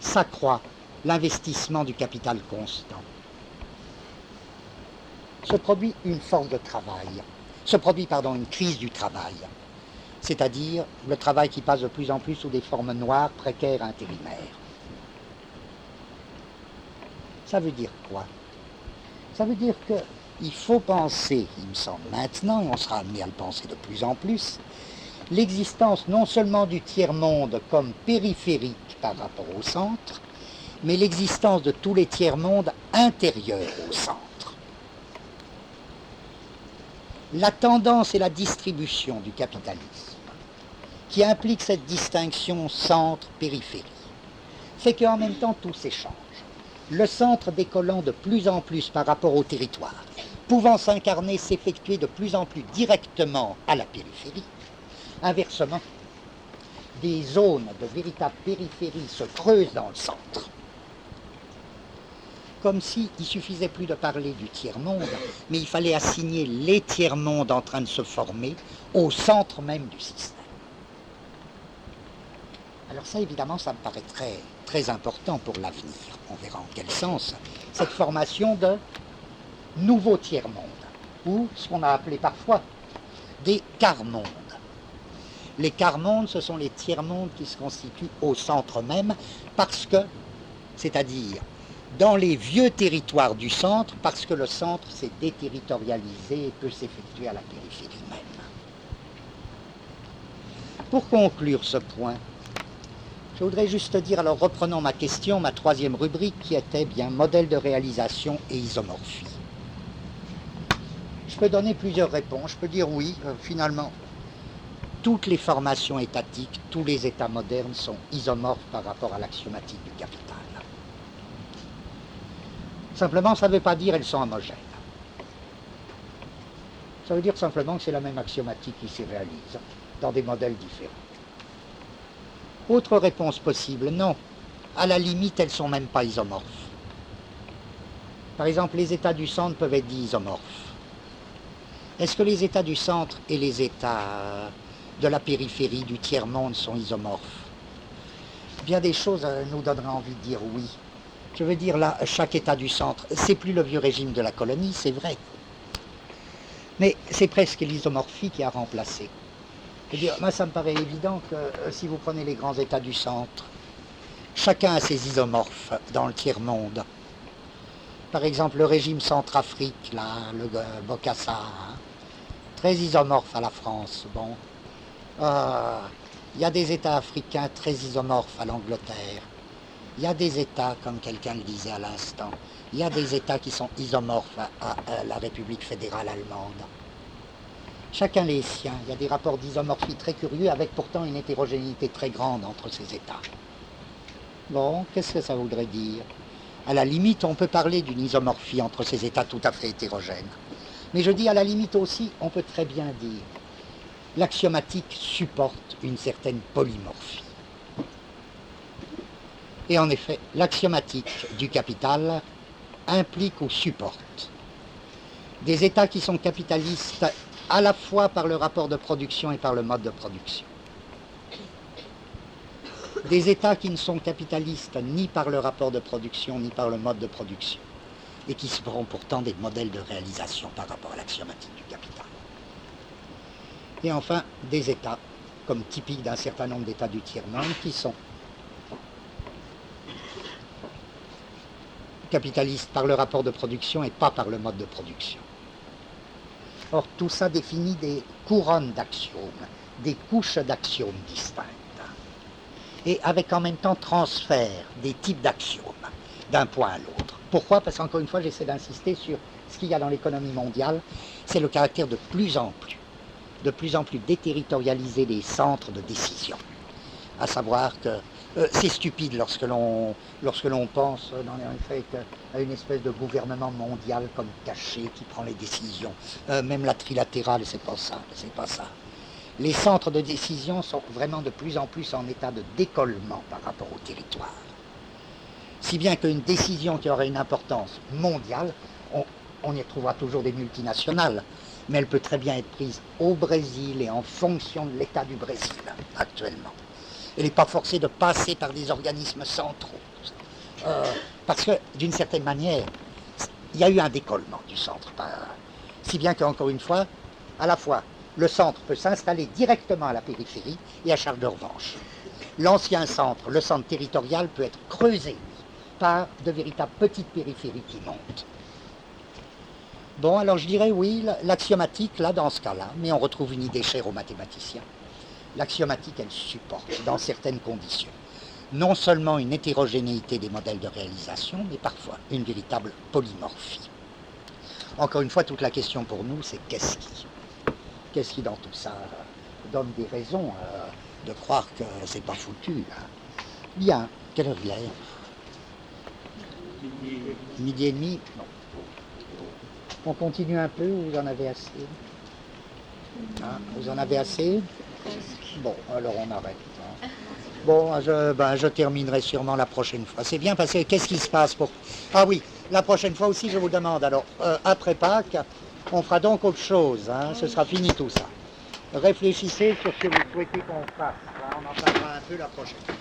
s'accroît l'investissement du capital constant, se produit une force de travail, une crise du travail, c'est-à-dire le travail qui passe de plus en plus sous des formes noires, précaires, intérimaires. Ça veut dire quoi? Ça veut dire qu'il faut penser, il me semble maintenant, et on sera amené à le penser de plus en plus, l'existence non seulement du tiers-monde comme périphérique par rapport au centre, mais l'existence de tous les tiers-mondes intérieurs au centre. La tendance et la distribution du capitalisme, qui implique cette distinction centre-périphérie, fait qu'en même temps tout s'échange. Le centre décollant de plus en plus par rapport au territoire, pouvant s'incarner, s'effectuer de plus en plus directement à la périphérie. Inversement, des zones de véritable périphérie se creusent dans le centre. Comme s'il ne suffisait plus de parler du tiers-monde, mais il fallait assigner les tiers-mondes en train de se former au centre même du système. Alors ça, évidemment, ça me paraît très, très important pour l'avenir. On verra en quel sens cette formation de nouveaux tiers-mondes, ou ce qu'on a appelé parfois des quart-mondes. Les quart-mondes, ce sont les tiers-mondes qui se constituent au centre même, parce que, c'est-à-dire dans les vieux territoires du centre, parce que le centre s'est déterritorialisé et peut s'effectuer à la périphérie même. Pour conclure ce point, je voudrais juste dire, alors reprenons ma question, ma troisième rubrique qui était bien modèle de réalisation et isomorphie. Je peux donner plusieurs réponses, je peux dire oui, finalement, toutes les formations étatiques, tous les États modernes sont isomorphes par rapport à l'axiomatique du capital. Simplement, ça ne veut pas dire qu'elles sont homogènes. Ça veut dire simplement que c'est la même axiomatique qui s'y réalise, dans des modèles différents. Autre réponse possible, non. À la limite, elles ne sont même pas isomorphes. Par exemple, les états du centre peuvent être dits isomorphes. Est-ce que les états du centre et les états de la périphérie, du tiers-monde, sont isomorphes? Bien des choses nous donneraient envie de dire oui. Je veux dire, là, chaque état du centre, c'est plus le vieux régime de la colonie, c'est vrai. Mais c'est presque l'isomorphie qui a remplacé. Je veux dire, moi, ça me paraît évident que si vous prenez les grands états du centre, chacun a ses isomorphes dans le tiers-monde. Par exemple, le régime Centrafrique, là, le Bokassa, hein, très isomorphe à la France. Bon, y a des États africains très isomorphes à l'Angleterre. Il y a des États, comme quelqu'un le disait à l'instant, il y a des États qui sont isomorphes à la République fédérale allemande. Chacun les siens. Il y a des rapports d'isomorphie très curieux, avec pourtant une hétérogénéité très grande entre ces États. Bon, qu'est-ce que ça voudrait dire? À la limite, on peut parler d'une isomorphie entre ces États tout à fait hétérogènes. Mais je dis à la limite aussi, on peut très bien dire l'axiomatique supporte une certaine polymorphie. Et en effet, l'axiomatique du capital implique ou supporte des États qui sont capitalistes à la fois par le rapport de production et par le mode de production. Des États qui ne sont capitalistes ni par le rapport de production ni par le mode de production, et qui seront pourtant des modèles de réalisation par rapport à l'axiomatique du capital. Et enfin, des États, comme typiques d'un certain nombre d'États du tiers-monde, qui sont capitalistes par le rapport de production et pas par le mode de production. Or, tout ça définit des couronnes d'axiomes, des couches d'axiomes distinctes, et avec en même temps transfert des types d'axiomes d'un point à l'autre. Pourquoi? Parce qu'encore une fois, j'essaie d'insister sur ce qu'il y a dans l'économie mondiale, c'est le caractère de plus en plus déterritorialisé des centres de décision. À savoir que c'est stupide lorsque l'on pense en effet à une espèce de gouvernement mondial comme caché qui prend les décisions. Même la trilatérale, c'est pas ça. Les centres de décision sont vraiment de plus en plus en état de décollement par rapport au territoire. Si bien qu'une décision qui aurait une importance mondiale, on y trouvera toujours des multinationales, mais elle peut très bien être prise au Brésil et en fonction de l'état du Brésil actuellement. Elle n'est pas forcée de passer par des organismes centraux. Parce que, d'une certaine manière, il y a eu un décollement du centre. Si bien qu'encore une fois, à la fois, le centre peut s'installer directement à la périphérie et à charge de revanche. L'ancien centre, le centre territorial, peut être creusé par de véritables petites périphéries qui montent. Bon, alors je dirais oui, l'axiomatique, là, dans ce cas-là, mais on retrouve une idée chère aux mathématiciens. L'axiomatique, elle supporte, dans certaines conditions, non seulement une hétérogénéité des modèles de réalisation, mais parfois une véritable polymorphie. Encore une fois, toute la question pour nous, c'est qu'est-ce qui dans tout ça donne des raisons de croire que c'est pas foutu. Hein. Bien, quelle heure il est? Midi et demi. Bon. On continue un peu ou vous en avez assez? Hein, vous en avez assez? Bon, alors on arrête. Hein. Bon, je terminerai sûrement la prochaine fois. C'est bien parce que qu'est-ce qui se passe pour... Ah oui, la prochaine fois aussi, je vous demande. Alors, après Pâques, on fera donc autre chose. Hein, ce sera fini tout ça. Réfléchissez sur ce que vous souhaitez qu'on fasse. Hein, on en parlera un peu la prochaine fois.